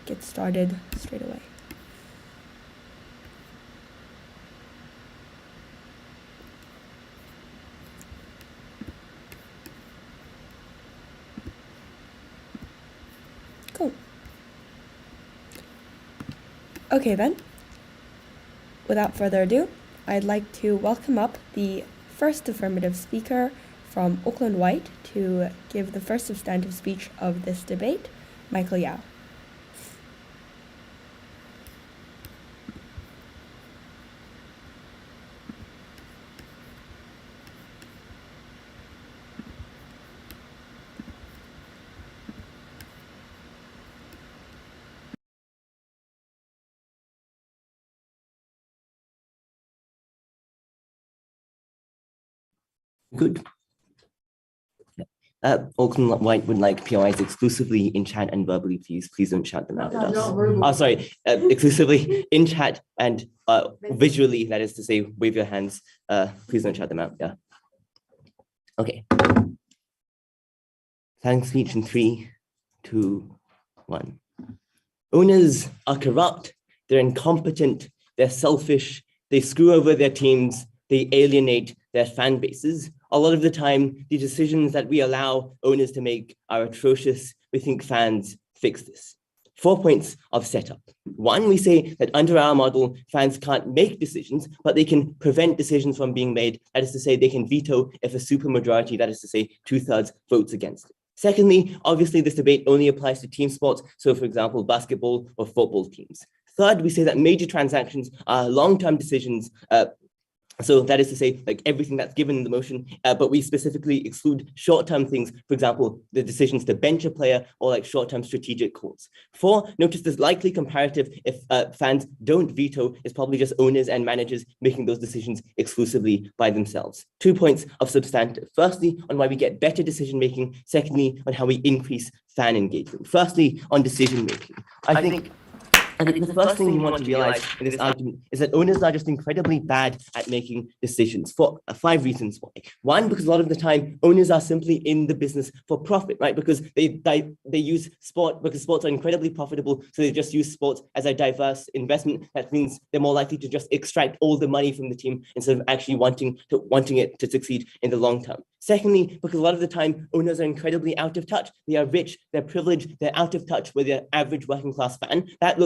get started straight away. Cool. Okay then, without further ado, I'd like to welcome up the first affirmative speaker from Auckland White to give the first substantive speech of this debate, Michael Yao. Good. Auckland White would like POIs exclusively in chat and verbally, please. Please don't shout them out at us. Oh, sorry, exclusively in chat and visually, that is to say, wave your hands. Please don't shout them out, yeah. Okay. Thanks, speech in 3, 2, 1. Owners are corrupt, they're incompetent, they're selfish, they screw over their teams, they alienate their fan bases. A lot of the time, the decisions that we allow owners to make are atrocious. We think fans fix this. 4 points of setup. 1, we say that under our model, fans can't make decisions, but they can prevent decisions from being made. That is to say, they can veto if a supermajority, that is to say, 2/3 votes against it. Secondly, obviously, this debate only applies to team sports. So, for example, basketball or football teams. Third, we say that major transactions are long-term decisions. So that is to say, like everything that's given in the motion, but we specifically exclude short-term things, for example, the decisions to bench a player or like short-term strategic calls. 4, notice this likely comparative if fans don't veto is probably just owners and managers making those decisions exclusively by themselves. 2 points of substantive. Firstly, on why we get better decision-making. Secondly, on how we increase fan engagement. Firstly, on decision-making. I think the first thing you want to realize in this argument is that owners are just incredibly bad at making decisions for 5 reasons why. 1, because a lot of the time owners are simply in the business for profit, right? Because they use sport because sports are incredibly profitable, so they just use sports as a diverse investment. That means they're more likely to just extract all the money from the team instead of actually wanting it to succeed in the long term. Secondly, because a lot of the time owners are incredibly out of touch. They are rich, they're privileged, they're out of touch with their average working class fan. That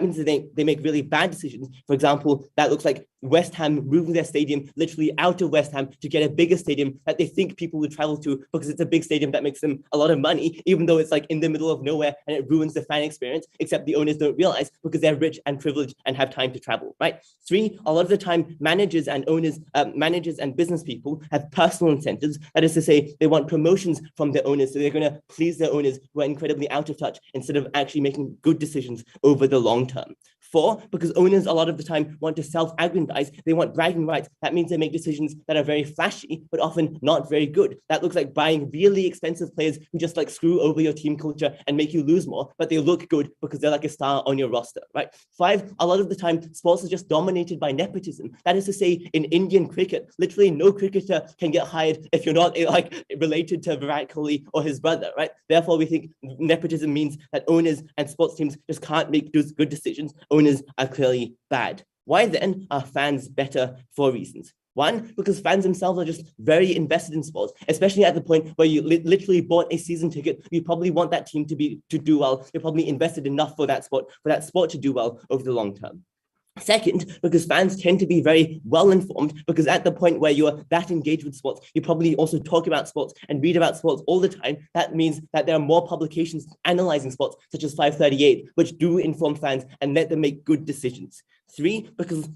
means that they make really bad decisions. For example, that looks like West Ham moving their stadium literally out of West Ham to get a bigger stadium that they think people would travel to because it's a big stadium that makes them a lot of money, even though it's like in the middle of nowhere and it ruins the fan experience, except the owners don't realize because they're rich and privileged and have time to travel, right? 3, a lot of the time managers and business people have personal incentives. That is to say, they want promotions from their owners, so they're going to please their owners who are incredibly out of touch instead of actually making good decisions over the long term. 4, because owners a lot of the time want to self-aggrandize, they want bragging rights. That means they make decisions that are very flashy, but often not very good. That looks like buying really expensive players who just like screw over your team culture and make you lose more, but they look good because they're like a star on your roster, right? 5, a lot of the time, sports is just dominated by nepotism. That is to say, in Indian cricket, literally no cricketer can get hired if you're not like related to Virat Kohli or his brother, right? Therefore, we think nepotism means that owners and sports teams just can't make good decisions. Owners are clearly bad. Why then are fans better? 4 reasons. 1, because fans themselves are just very invested in sports, especially at the point where you literally bought a season ticket. You probably want that team to do well. You're probably invested enough for that sport to do well over the long term. Second, because fans tend to be very well informed, because at the point where you're that engaged with sports, you probably also talk about sports and read about sports all the time. That means that there are more publications analyzing sports, such as 538, which do inform fans and let them make good decisions. 3, because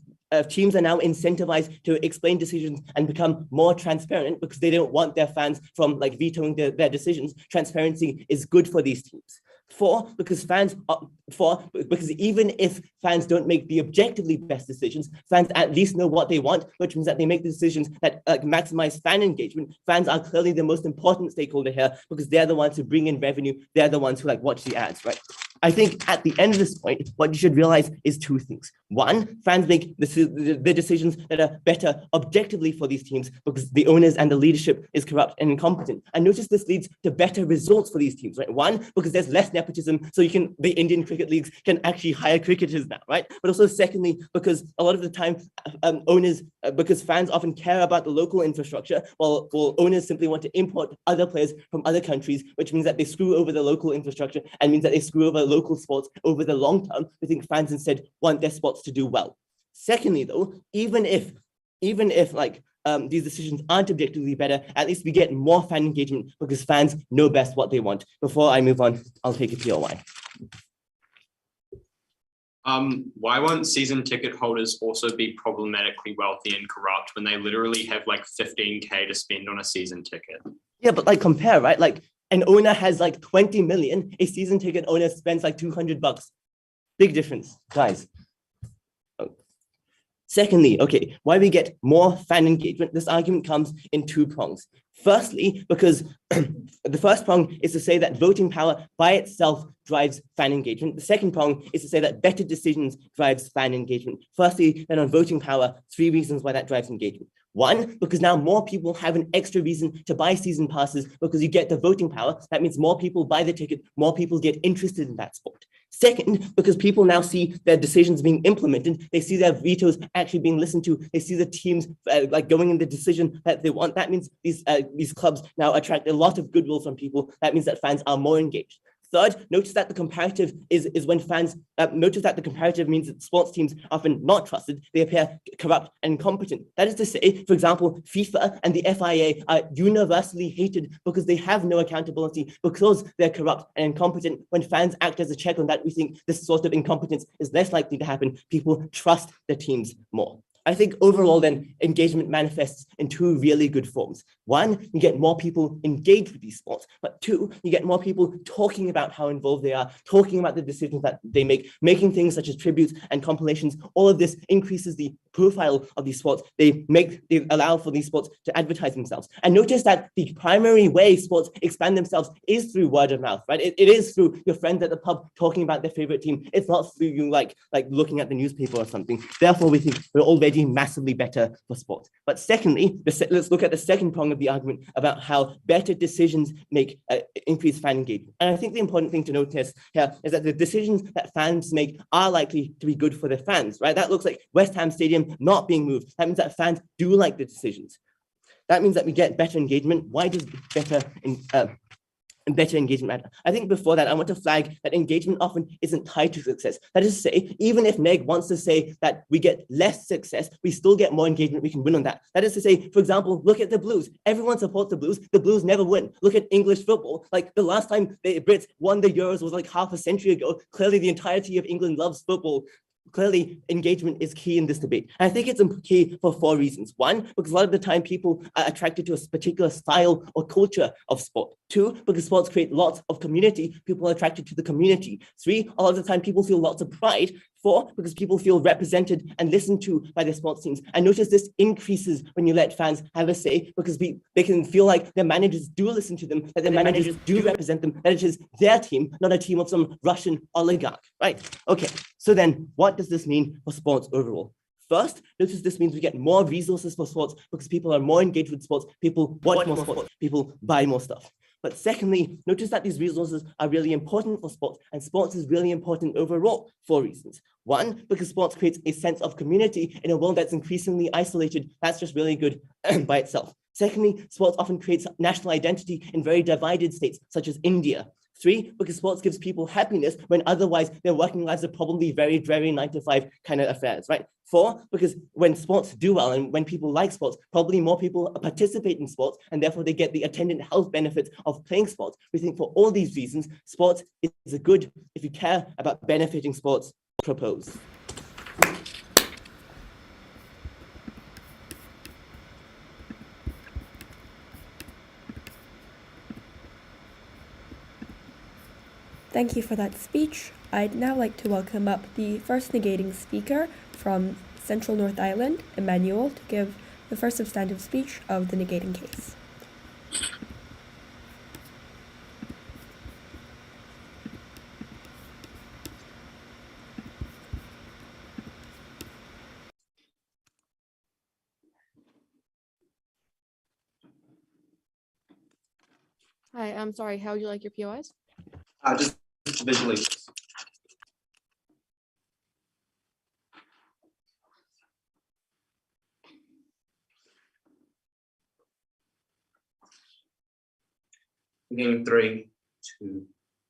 teams are now incentivized to explain decisions and become more transparent because they don't want their fans from like vetoing their decisions. Transparency is good for these teams. 4, because even if fans don't make the objectively best decisions, fans at least know what they want, which means that they make the decisions that maximize fan engagement. Fans are clearly the most important stakeholder here because they're the ones who bring in revenue. They're the ones who like watch the ads, right? I think at the end of this point, what you should realize is 2 things. 1, fans make the decisions that are better objectively for these teams because the owners and the leadership is corrupt and incompetent. And notice this leads to better results for these teams, right? 1, because there's less nepotism, so the Indian cricket leagues can actually hire cricketers now, right? But also secondly, because a lot of the time because fans often care about the local infrastructure, while owners simply want to import other players from other countries, which means that they screw over the local infrastructure and means that they screw over local sports over the long term. We think fans instead want their sports to do well. Secondly, though, even if these decisions aren't objectively better, at least we get more fan engagement because fans know best what they want. Before I move on, I'll take it to your why. Why won't season ticket holders also be problematically wealthy and corrupt when they literally have like 15K to spend on a season ticket? Yeah, but like compare, right? Like an owner has like 20 million, a season ticket owner spends like $200. Big difference, guys. Secondly, okay, why we get more fan engagement, this argument comes in two prongs. Firstly, because the first prong is to say that voting power by itself drives fan engagement. The second prong is to say that better decisions drives fan engagement. Firstly, then on voting power, 3 reasons why that drives engagement. One, because now more people have an extra reason to buy season passes because you get the voting power. That means more people buy the ticket, more people get interested in that sport. Second, because people now see their decisions being implemented, they see their vetoes actually being listened to, they see the teams going in the decision that they want. That means these clubs now attract a lot of goodwill from people. That means that fans are more engaged. Third, notice that the comparative is when fans notice that the comparative means that sports teams are often not trusted. They appear corrupt and incompetent. That is to say, for example, FIFA and the FIA are universally hated because they have no accountability, because they're corrupt and incompetent. When fans act as a check on that, we think this sort of incompetence is less likely to happen. People trust the teams more. I think overall then engagement manifests in 2 really good forms. 1, you get more people engaged with these sports, but 2, you get more people talking about how involved they are, talking about the decisions that they make, making things such as tributes and compilations. All of this increases the profile of these sports. They allow for these sports to advertise themselves. And notice that the primary way sports expand themselves is through word of mouth, right? It is through your friends at the pub talking about their favorite team. It's not through you like looking at the newspaper or something. Therefore, we think we're already massively better for sports. But secondly, let's look at the second prong of the argument about how better decisions make increased fan engagement. And I think the important thing to notice here is that the decisions that fans make are likely to be good for their fans, right? That looks like West Ham Stadium not being moved. That means that fans do like the decisions. That means that we get better engagement. Why does better engagement matter? I think before that, I want to flag that engagement often isn't tied to success. That is to say, even if Meg wants to say that we get less success, we still get more engagement. We can win on that. That is to say, for example, look at the Blues. Everyone supports the Blues. The Blues never win. Look at English football. Like the last time the Brits won the Euros was like half a century ago. Clearly, the entirety of England loves football. Clearly, engagement is key in this debate. And I think it's key for 4 reasons. 1, because a lot of the time people are attracted to a particular style or culture of sport. 2, because sports create lots of community. People are attracted to the community. 3, a lot of the time people feel lots of pride. 4, because people feel represented and listened to by their sports teams. And notice this increases when you let fans have a say, because they can feel like their managers do listen to them, that their managers do represent them, that it is their team, not a team of some Russian oligarch, right? Okay, so then what does this mean for sports overall? First, notice this means we get more resources for sports because people are more engaged with sports, people watch more sports, people buy more stuff. But secondly, notice that these resources are really important for sports, and sports is really important overall for reasons. 1, because sports creates a sense of community in a world that's increasingly isolated. That's just really good by itself. Secondly, sports often creates national identity in very divided states, such as India. 3, because sports gives people happiness when otherwise their working lives are probably very, very 9-to-5 kind of affairs, right? 4, because when sports do well and when people like sports, probably more people participate in sports and therefore they get the attendant health benefits of playing sports. We think for all these reasons, sports is a good, if you care about benefiting sports, propose. Thank you for that speech. I'd now like to welcome up the first negating speaker from Central North Island, Emmanuel, to give the first substantive speech of the negating case. Hi, I'm sorry, how would you like your POIs? Just visualize this. Game 3, 2,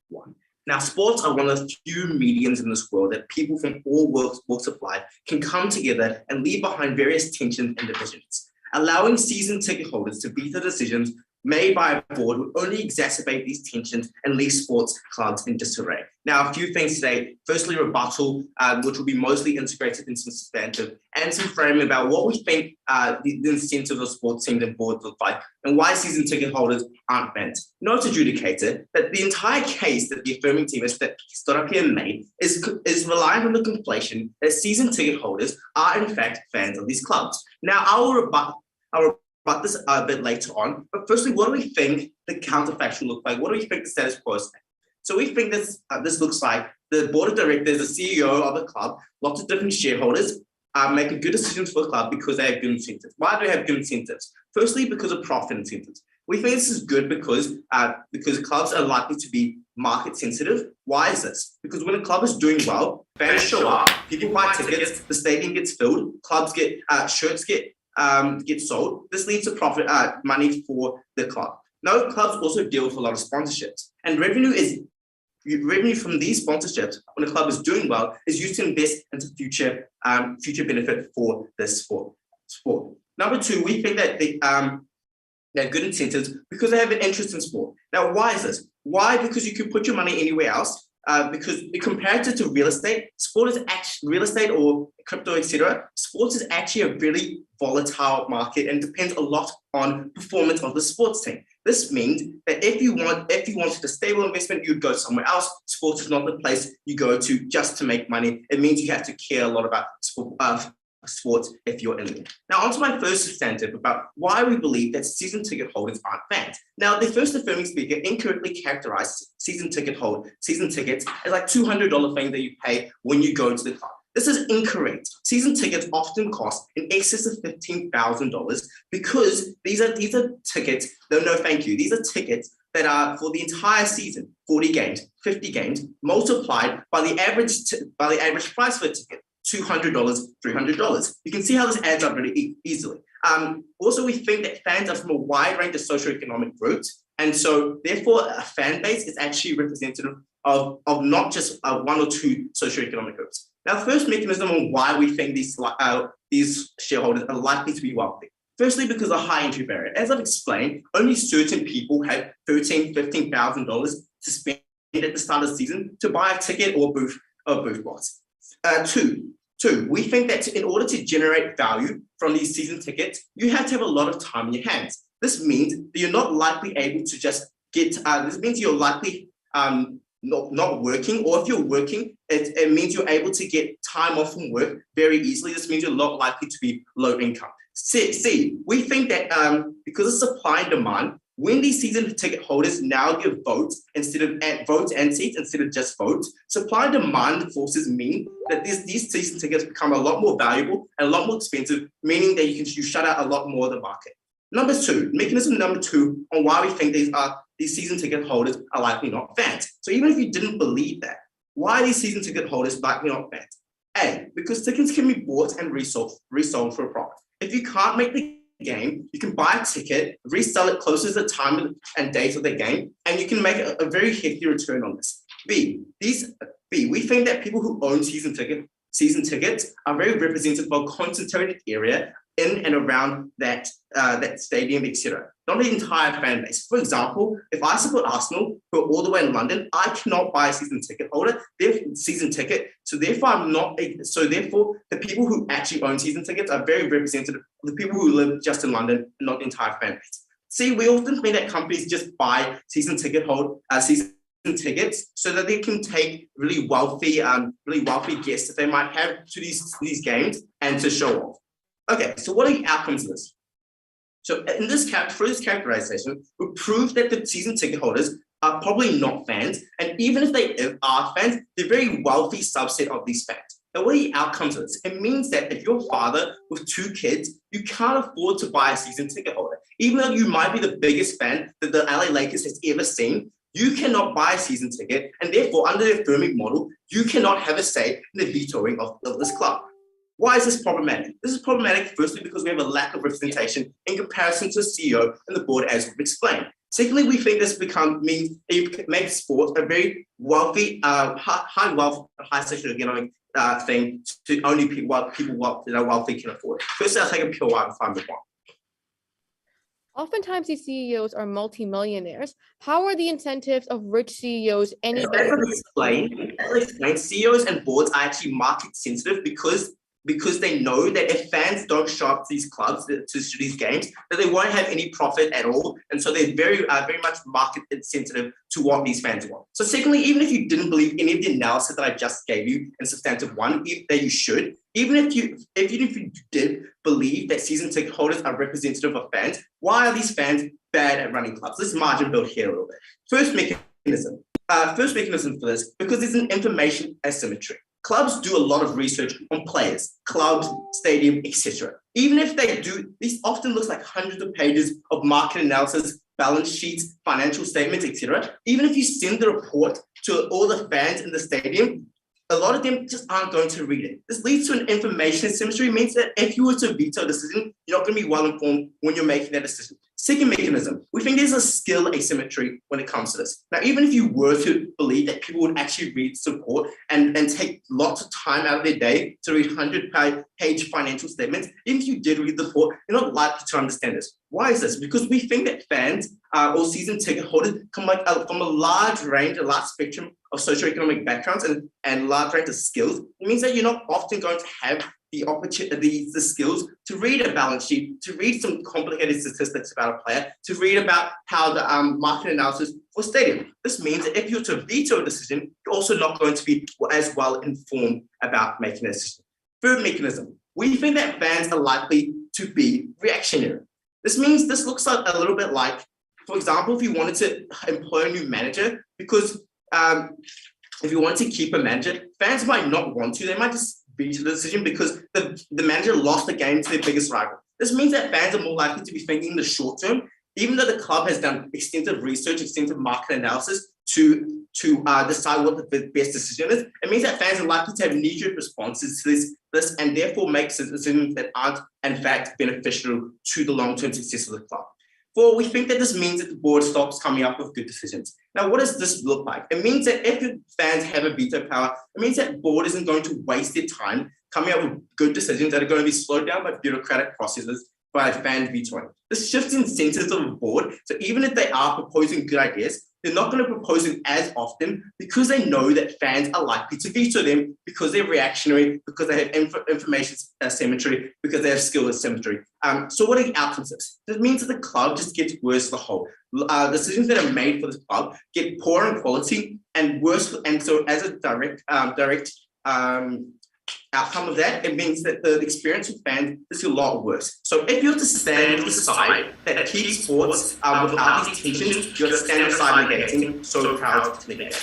1. Now, sports are one of the few mediums in this world that people from all walks of life can come together and leave behind various tensions and divisions. Allowing season ticket holders to veto decisions made by a board would only exacerbate these tensions and leave sports clubs in disarray. Now, a few things today. Firstly, rebuttal, which will be mostly integrated into substantive, and some framing about what we think the incentives of sports teams and boards look like, and why season ticket holders aren't banned. Note adjudicator that the entire case that the affirming team has stood up here and made is reliant on the conflation that season ticket holders are in fact fans of these clubs. Now, I will rebut this a bit later on, but firstly, what do we think the counterfactual looks like? What do we think the status quo is like? So we think this looks like the board of directors, the CEO of the club, lots of different shareholders making good decisions for the club because they have good incentives. Why do they have good incentives? Firstly, because of profit incentives. We think this is good because clubs are likely to be market sensitive. Why is this? Because when a club is doing well, fans show up, people buy tickets, the stadium gets filled, clubs get shirts get sold. This leads to profit money for the club. Now, clubs also deal with a lot of sponsorships, and revenue from these sponsorships, when a club is doing well, is used to invest into future benefit for this sport. Number two, we think that they have good incentives because they have an interest in sport. Now, why is this? Why? Because you can put your money anywhere else. Because compared to real estate, sport is actually real estate or crypto, etc. Sports is actually a really volatile market and depends a lot on performance of the sports team. This means that if you wanted a stable investment, you'd go somewhere else. Sports is not the place you go to just to make money. It means you have to care a lot about sports if you're in there. Now, onto my first substantive about why we believe that season ticket holders aren't fans. Now, the first affirming speaker incorrectly characterized season tickets as like $200 thing that you pay when you go to the club. This is incorrect. Season tickets often cost in excess of $15,000 because these are tickets. No, thank you. These are tickets that are for the entire season, 40 games, 50 games, multiplied by the average price for a ticket. $200, $300. You can see how this adds up really easily. Also, we think that fans are from a wide range of socioeconomic groups, and so therefore a fan base is actually representative of not just one or two socioeconomic groups. Now, first mechanism on why we think these shareholders are likely to be wealthy. Firstly, because of high entry barrier. As I've explained, only certain people have $13,000, $15,000 to spend at the start of the season to buy a ticket or booth box. Two, we think that in order to generate value from these season tickets, you have to have a lot of time in your hands. This means that you're not likely able to just get, this means you're likely not working, or if you're working, it means you're able to get time off from work very easily. This means you're not likely to be low income. C, we think that because of supply and demand, when these season ticket holders now give votes and seats instead of just votes, supply and demand forces mean that these season tickets become a lot more valuable and a lot more expensive, meaning that you shut out a lot more of the market. Mechanism number two on why we think these season ticket holders are likely not fans. So even if you didn't believe that, why are these season ticket holders likely not fans? A, because tickets can be bought and resold for a profit. If you can't make the game, you can buy a ticket, resell it closer to the time and date of the game, and you can make a very hefty return on this. B, we think that people who own season tickets are very representative of a concentrated area in and around that stadium, etc. Not the entire fan base. For example, if I support Arsenal, who are all the way in London, I cannot buy a season ticket holder, their season ticket. So therefore, the people who actually own season tickets are very representative of the people who live just in London, and not the entire fan base. See, we often think that companies just buy season tickets so that they can take really wealthy guests that they might have to these games and to show off. Okay, so what are the outcomes of this? So in this characterization, we prove that the season ticket holders are probably not fans, and even if they are fans, they're a very wealthy subset of these fans. Now, what are the outcomes of this? It means that if you're a father with 2 kids, you can't afford to buy a season ticket holder. Even though you might be the biggest fan that the LA Lakers has ever seen, You cannot buy a season ticket, and therefore, under the affirmative model, you cannot have a say in the vetoing of this club. Why is this problematic? This is problematic, firstly, because we have a lack of representation in comparison to the CEO and the board, as we've explained. Secondly, we think this means it makes sports a very wealthy, high wealth, high socioeconomic thing to only people that are wealthy can afford. Firstly, I'll take a pure while if I'm the one. Oftentimes, these CEOs are multimillionaires. How are the incentives of rich CEOs any better? As I explained, CEOs and boards are actually market sensitive because they know that if fans don't show up to these clubs, to these games, that they won't have any profit at all. And so they're very much market sensitive to what these fans want. So secondly, even if you didn't believe any of the analysis that I just gave you in substantive one, that you should, even if you did believe that season ticket holders are representative of fans, why are these fans bad at running clubs? Let's margin build here a little bit. First mechanism for this, because there's an information asymmetry. Clubs do a lot of research on players, clubs, stadium, etc. Even if they do, this often looks like hundreds of pages of market analysis, balance sheets, financial statements, etc. Even if you send the report to all the fans in the stadium, a lot of them just aren't going to read it. This leads to an information asymmetry, means that if you were to veto a decision, you're not going to be well informed when you're making that decision. Second mechanism, we think there's a skill asymmetry when it comes to this. Now, even if you were to believe that people would actually read support and take lots of time out of their day to read 100-page financial statements, even if you did read the report, you're not likely to understand this. Why is this? Because we think that fans or season ticket holders come from a large range, a large spectrum of socioeconomic backgrounds and large range of skills. It means that you're not often going to have the opportunity, the skills to read a balance sheet, to read some complicated statistics about a player, to read about how the market analysis for stadium. This means that if you're to veto a decision, you're also not going to be as well informed about making a decision. Third mechanism, we think that fans are likely to be reactionary. This means this looks like a little bit like, for example, if you wanted to employ a new manager, because if you want to keep a manager, fans might not want to, they might just veto the decision because the manager lost the game to their biggest rival. This means that fans are more likely to be thinking in the short term, even though the club has done extensive research, extensive market analysis to decide what the best decision is. It means that fans are likely to have knee-jerk responses to this and therefore make decisions that aren't, in fact, beneficial to the long-term success of the club. Four, we think that this means that the board stops coming up with good decisions. Now, what does this look like? It means that if the fans have a veto power, it means that the board isn't going to waste their time coming up with good decisions that are going to be slowed down by bureaucratic processes by fan vetoing. This shifts incentives of the board. So even if they are proposing good ideas, they're not going to propose them as often because they know that fans are likely to veto them because they're reactionary, because they have information asymmetry, because they have skill asymmetry. So what are the outcomes of this? This means that the club just gets worse as a whole. Decisions that are made for this club get poorer in quality and worse. And so as a direct outcome of that, it means that the experience with fans is a lot worse. So if you're to stand aside that key sports without these tensions, you're to stand aside negating, so proud to negate.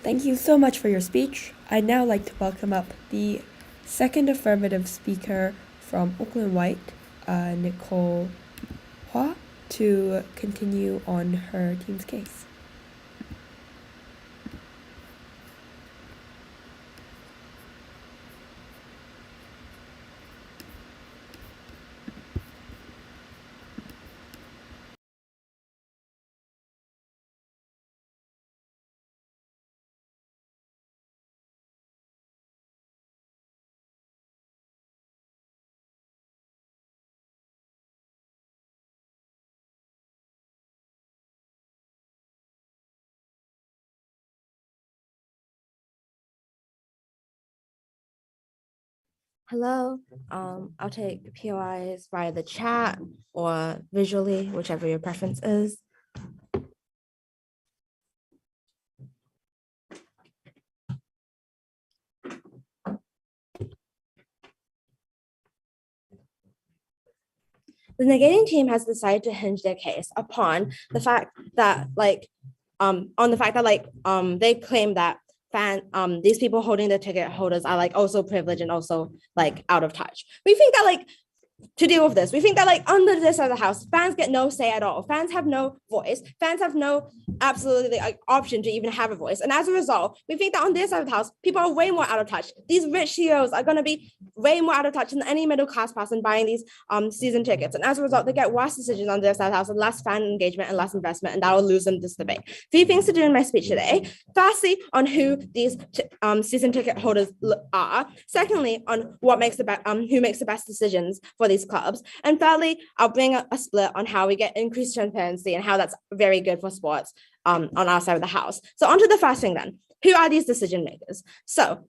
Thank you so much for your speech. I'd now like to welcome up the second affirmative speaker from Auckland White, Nicole Hua, to continue on her team's case. Hello, I'll take POIs via the chat or visually, whichever your preference is. The negating team has decided to hinge their case upon the fact that they claim that these people holding the ticket holders are also privileged and also out of touch. We think that to deal with this, we think that like under this side of the house, fans get no say at all. Fans have no voice. Fans have no absolutely like option to even have a voice. And as a result, we think that on this side of the house, people are way more out of touch. These rich CEOs are going to be way more out of touch than any middle class person buying these season tickets. And as a result, they get worse decisions on their side of the house and less fan engagement and less investment, and that will lose them this debate. 3 things to do in my speech today. Firstly, on who these season ticket holders are. Secondly, on what makes who makes the best decisions for these clubs. And thirdly, I'll bring a split on how we get increased transparency and how that's very good for sports on our side of the house. So onto the first thing then. Who are these decision makers? So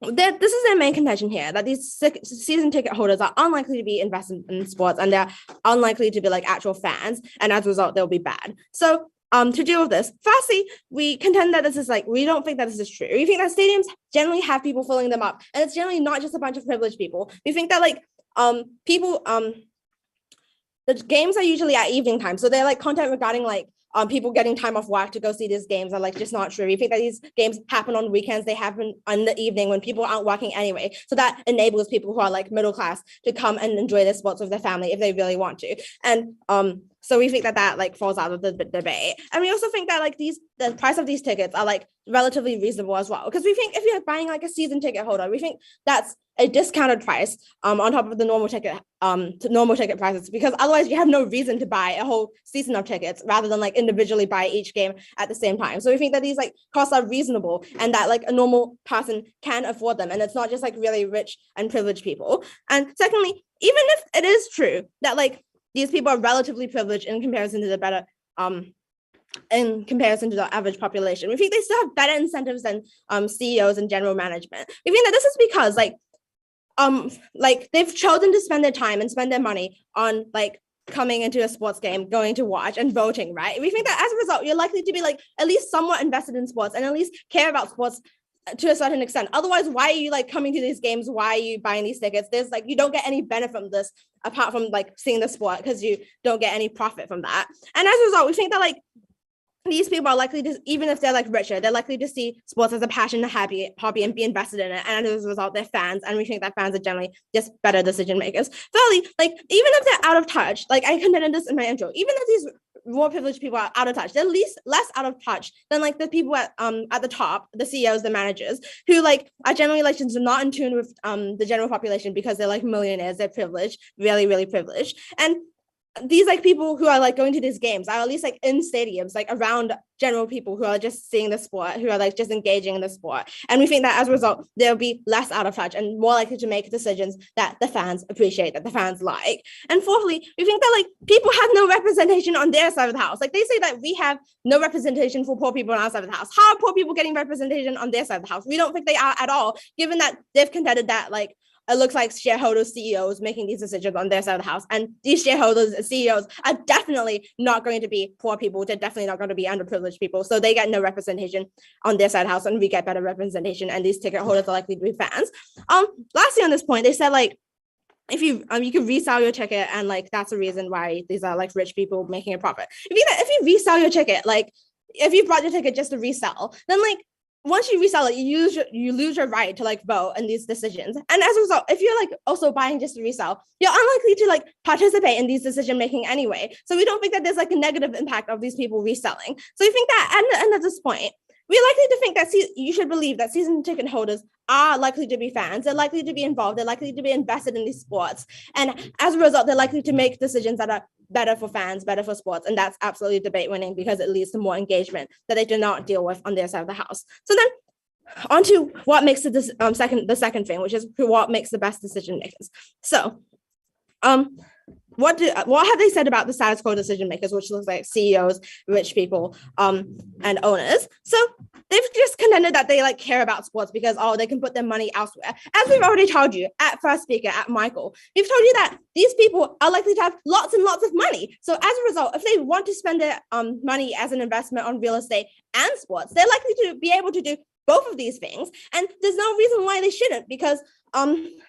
this is their main contention here, that these season ticket holders are unlikely to be invested in sports and they're unlikely to be like actual fans. And as a result, they'll be bad. So to deal with this, firstly, we contend that this is like, we don't think that this is true. We think that stadiums generally have people filling them up, and it's generally not just a bunch of privileged people. We think that like people, the games are usually at evening time. So they're like content regarding like people getting time off work to go see these games are like just not true. We think that these games happen on weekends. They happen in the evening when people aren't working anyway. So that enables people who are like middle class to come and enjoy their sports with their family if they really want to. And so we think that that like falls out of the debate. And we also think that like the price of these tickets are like relatively reasonable as well. Because we think if you're buying like a season ticket holder, we think that's a discounted price on top of the normal ticket prices, because otherwise you have no reason to buy a whole season of tickets rather than like individually buy each game at the same time. So we think that these like costs are reasonable and that like a normal person can afford them, and it's not just like really rich and privileged people. And secondly, even if it is true that like these people are relatively privileged in comparison to the better in comparison to the average population, we think they still have better incentives than CEOs and general management. We think that this is because like they've chosen to spend their time and spend their money on like coming into a sports game, going to watch and voting, right? We think that as a result, you're likely to be like at least somewhat invested in sports and at least care about sports to a certain extent. Otherwise, why are you like coming to these games? Why are you buying these tickets? There's like, you don't get any benefit from this apart from like seeing the sport, because you don't get any profit from that. And as a result, we think that like these people are likely to, even if they're like richer, they're likely to see sports as a passion, a hobby and be invested in it. And as a result, they're fans. And we think that fans are generally just better decision makers. Thirdly, like even if they're out of touch, like I contended this in my intro, even if these more privileged people are out of touch, they're at least less out of touch than like the people at the top, the CEOs, the managers, who like are generally like just not in tune with the general population because they're like millionaires, they're privileged, really, really privileged. And these like people who are like going to these games are at least like in stadiums, like around general people who are just seeing the sport, who are like just engaging in the sport. And we think that as a result, they'll be less out of touch and more likely to make decisions that the fans appreciate, that the fans like. And fourthly, we think that like people have no representation on their side of the house. Like they say that we have no representation for poor people on our side of the house. How are poor people getting representation on their side of the house? We don't think they are at all, given that they've contended that like it looks like shareholders, CEOs making these decisions on their side of the house. And these shareholders and CEOs are definitely not going to be poor people. They're definitely not going to be underprivileged people. So they get no representation on their side of the house, and we get better representation. And these ticket holders are likely to be fans. Lastly, on this point, they said like, if you can resell your ticket, and like that's the reason why these are like rich people making a profit. If you resell your ticket, like if you brought your ticket just to resell, then like once you resell it, you lose your right to like vote in these decisions. And as a result, if you're like also buying just to resell, you're unlikely to like participate in these decision making anyway. So we don't think that there's like a negative impact of these people reselling. So we think that at the end of this point, we're likely to think that you should believe that season ticket holders are likely to be fans. They're likely to be involved. They're likely to be invested in these sports. And as a result, they're likely to make decisions that are better for fans, better for sports. And that's absolutely debate winning, because it leads to more engagement that they do not deal with on their side of the house. So then on to what makes the second thing, which is what makes the best decision makers. So what have they said about the status quo decision makers, which looks like CEOs, rich people, and owners? So they've just contended that they like care about sports because they can put their money elsewhere. As we've already told you at first speaker, at Michael, we've told you that these people are likely to have lots and lots of money. So as a result, if they want to spend their money as an investment on real estate and sports, they're likely to be able to do both of these things. And there's no reason why they shouldn't, because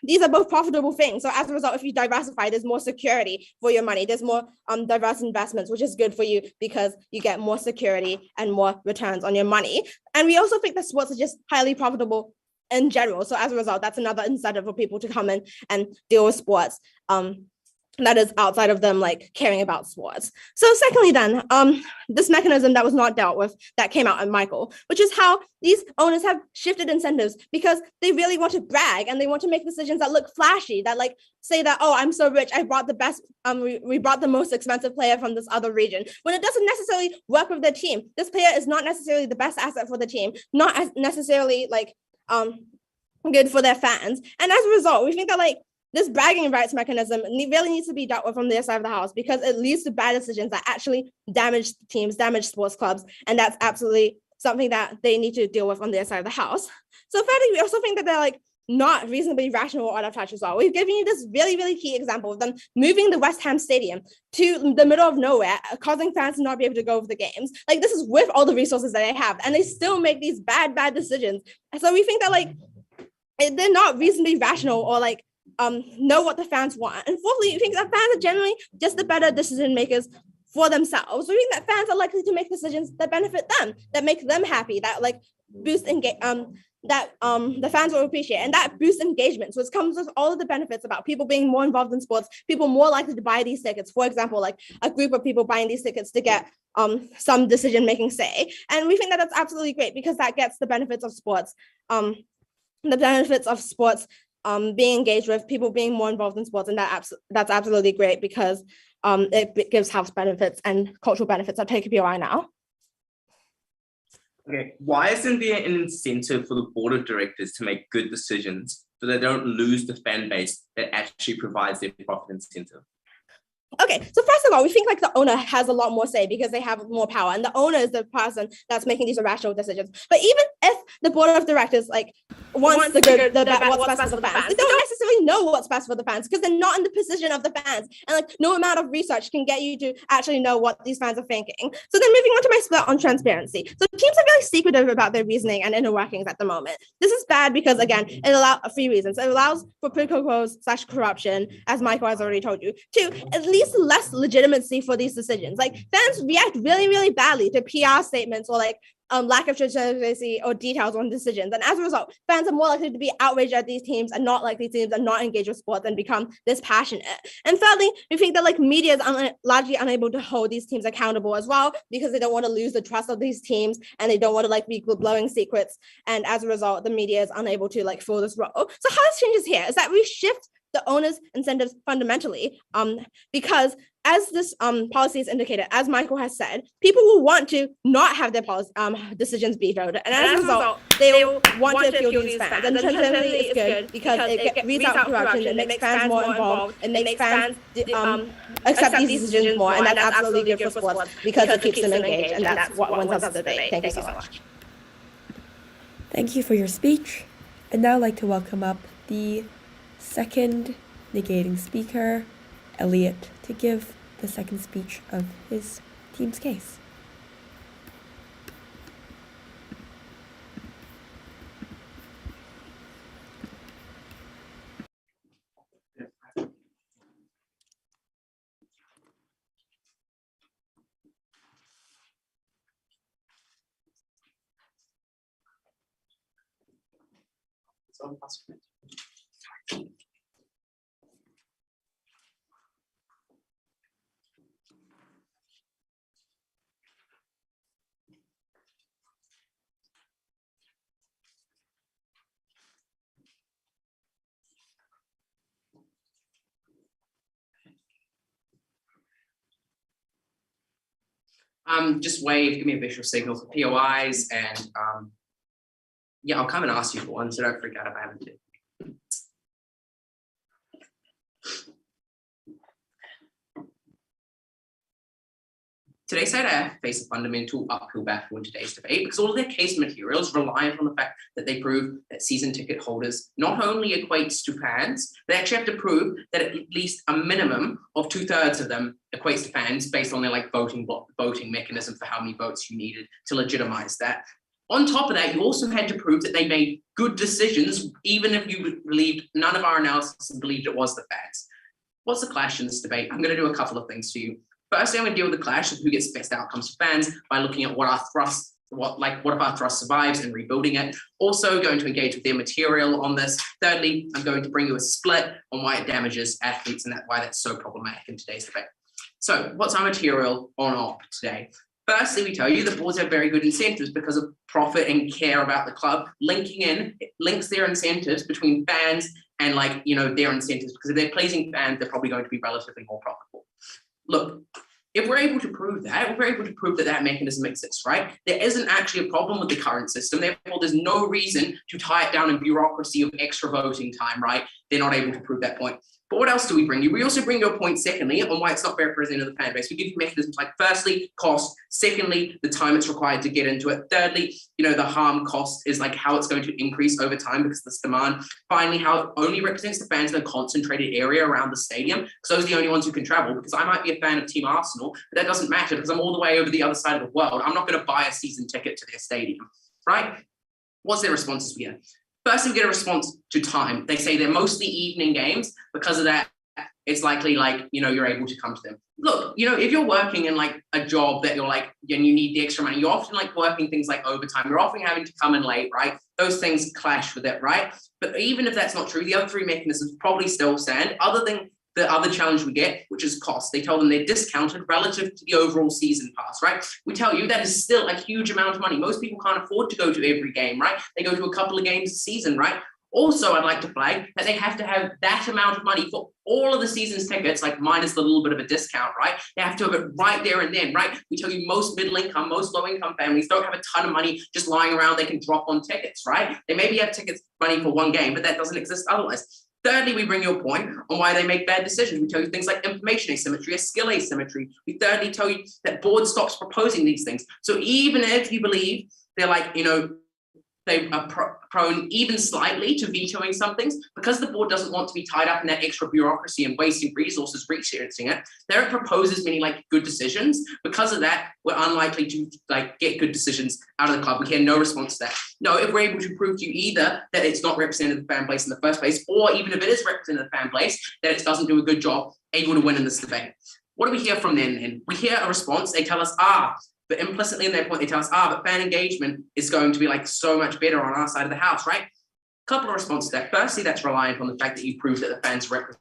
these are both profitable things. So as a result, if you diversify, there's more security for your money. There's more diverse investments, which is good for you because you get more security and more returns on your money. And we also think that sports are just highly profitable in general. So as a result, that's another incentive for people to come in and deal with sports. That is outside of them like caring about sports. So secondly then, this mechanism that was not dealt with that came out in Michael, which is how these owners have shifted incentives because they really want to brag and they want to make decisions that look flashy, that like say that, oh, I'm so rich, I brought the best, we brought the most expensive player from this other region, when it doesn't necessarily work with their team. This player is not necessarily the best asset for the team, not as necessarily like good for their fans. And as a result, we think that like this bragging rights mechanism really needs to be dealt with from their side of the house because it leads to bad decisions that actually damage teams, damage sports clubs. And that's absolutely something that they need to deal with on their side of the house. So finally, we also think that they're like not reasonably rational or out of touch as well. We've given you this really, really key example of them moving the West Ham Stadium to the middle of nowhere, causing fans to not be able to go to the games. Like this is with all the resources that they have, and they still make these bad decisions. So we think that like they're not reasonably rational or like know what the fans want. And fourthly, we think that fans are generally just the better decision makers for themselves. We think that fans are likely to make decisions that benefit them, that make them happy, that like boost the fans will appreciate, and that boosts engagement. So it comes with all of the benefits about people being more involved in sports, people more likely to buy these tickets. For example, like a group of people buying these tickets to get some decision making say. And we think that that's absolutely great because that gets the benefits of sports, being engaged with, people being more involved in sports, and that's absolutely great because it gives health benefits and cultural benefits. I'll take a POI now. Okay, why isn't there an incentive for the board of directors to make good decisions so they don't lose the fan base that actually provides their profit incentive? Okay, so first of all, we think like the owner has a lot more say because they have more power, and the owner is the person that's making these irrational decisions. But even if the board of directors like wants what's best for the fans, they don't necessarily know what's best for the fans because they're not in the position of the fans, and like no amount of research can get you to actually know what these fans are thinking. So then moving on to my split on transparency. So teams are really secretive about their reasoning and inner workings at the moment. This is bad because again, it allows a few reasons. It allows for quid pro quos / corruption, as Michael has already told you. Two, at least less legitimacy for these decisions. Like fans react really, really badly to PR statements or like lack of transparency or details on decisions. And as a result, fans are more likely to be outraged at these teams and not like these teams and not engage with sports and become dispassionate. And thirdly, we think that like media is largely unable to hold these teams accountable as well because they don't want to lose the trust of these teams and they don't want to like be blowing secrets. And as a result, the media is unable to like fill this role. So how this changes here is that we shift the owner's incentives fundamentally because as this policy is indicated, as Michael has said, people will want to not have their decisions vetoed. And as a result, they will want to appeal to these fans. And transparency is good because it weeds out corruption, it makes fans more involved, it makes fans accept these decisions more. And that's absolutely good for sports because it keeps them engaged. And that's what wins us the debate. Thank you so much. Thank you for your speech. I'd now like to welcome up the second negating speaker, Elliot, to give the second speech of his team's case. Just wave, give me a visual signal for POIs, and yeah, I'll come and ask you for one, so don't freak out if I haven't to. Today's side face a fundamental uphill battle in today's debate because all of their case materials rely on the fact that they prove that season ticket holders not only equates to fans, they actually have to prove that at least a minimum of 2/3 of them equates to fans based on their like voting mechanism for how many votes you needed to legitimize that. On top of that, you also had to prove that they made good decisions, even if you believed none of our analysis and believed it was the fans. What's the clash in this debate? I'm going to do a couple of things for you. Firstly, I'm going to deal with the clash of who gets best outcomes for fans by looking at what our thrust what if our trust survives and rebuilding it. Also going to engage with their material on this. Thirdly, I'm going to bring you a split on why it damages athletes and why that's so problematic in today's debate. So what's our material on op today? Firstly, we tell you the boards have very good incentives because of profit and care about the club. It links their incentives between fans and their incentives, because if they're pleasing fans, they're probably going to be relatively more profitable. Look, if we're able to prove that, if we're able to prove that that mechanism exists, right, there isn't actually a problem with the current system. Therefore, there's no reason to tie it down in bureaucracy of extra voting time, right? They're not able to prove that point. But what else do we bring you? We also bring you a point, secondly, on why it's not very representative of the fan base. We give you mechanisms like, firstly, cost. Secondly, the time it's required to get into it. Thirdly, the harm cost is like how it's going to increase over time because of this demand. Finally, how it only represents the fans in a concentrated area around the stadium, because those are the only ones who can travel. Because I might be a fan of Team Arsenal, but that doesn't matter because I'm all the way over the other side of the world. I'm not going to buy a season ticket to their stadium, right? What's their responses we get? First, we get a response to time. They say they're mostly evening games. Because of that, it's likely you're able to come to them. Look, if you're working in a job that you're and you need the extra money, you're often working things like overtime. You're often having to come in late, right? Those things clash with it, right? But even if that's not true, the other three mechanisms probably still stand, other than the other challenge we get, which is cost. They tell them they're discounted relative to the overall season pass, right? We tell you that is still a huge amount of money. Most people can't afford to go to every game, right? They go to a couple of games a season, right? Also, I'd like to flag that they have to have that amount of money for all of the season's tickets, minus the little bit of a discount, right? They have to have it right there and then, right? We tell you most middle income, most low income families don't have a ton of money just lying around they can drop on tickets, right? They maybe have tickets money for one game, but that doesn't exist otherwise. Thirdly, we bring you a point on why they make bad decisions. We tell you things like information asymmetry, or skill asymmetry. We thirdly tell you that board stops proposing these things. So even if you believe they're they are prone even slightly to vetoing some things, because the board doesn't want to be tied up in that extra bureaucracy and wasting resources researching it, they don't propose as many good decisions. Because of that, we're unlikely to get good decisions out of the club. We get no response to that. No, if we're able to prove to you either that it's not representative of the fan base in the first place, or even if it is representative of the fan base, that it doesn't do a good job able to win in this debate. What do we hear from them then? We hear a response. They tell us, but implicitly in their point, they tell us, but fan engagement is going to be so much better on our side of the house, right? Couple of responses to that. Firstly, that's reliant on the fact that you proved that the fans represented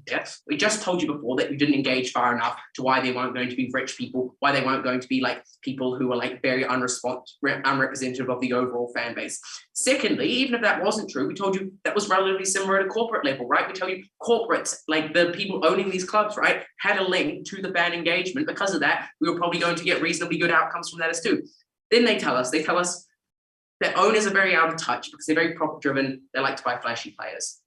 there. We just told you before that you didn't engage far enough to why they weren't going to be rich people, why they weren't going to be people who were very unrepresentative of the overall fan base. Secondly, even if that wasn't true, we told you that was relatively similar at a corporate level, right? We tell you corporates, the people owning these clubs, right, had a link to the fan engagement. Because of that, we were probably going to get reasonably good outcomes from that as too. Then they tell us that owners are very out of touch because they're very profit driven. They like to buy flashy players.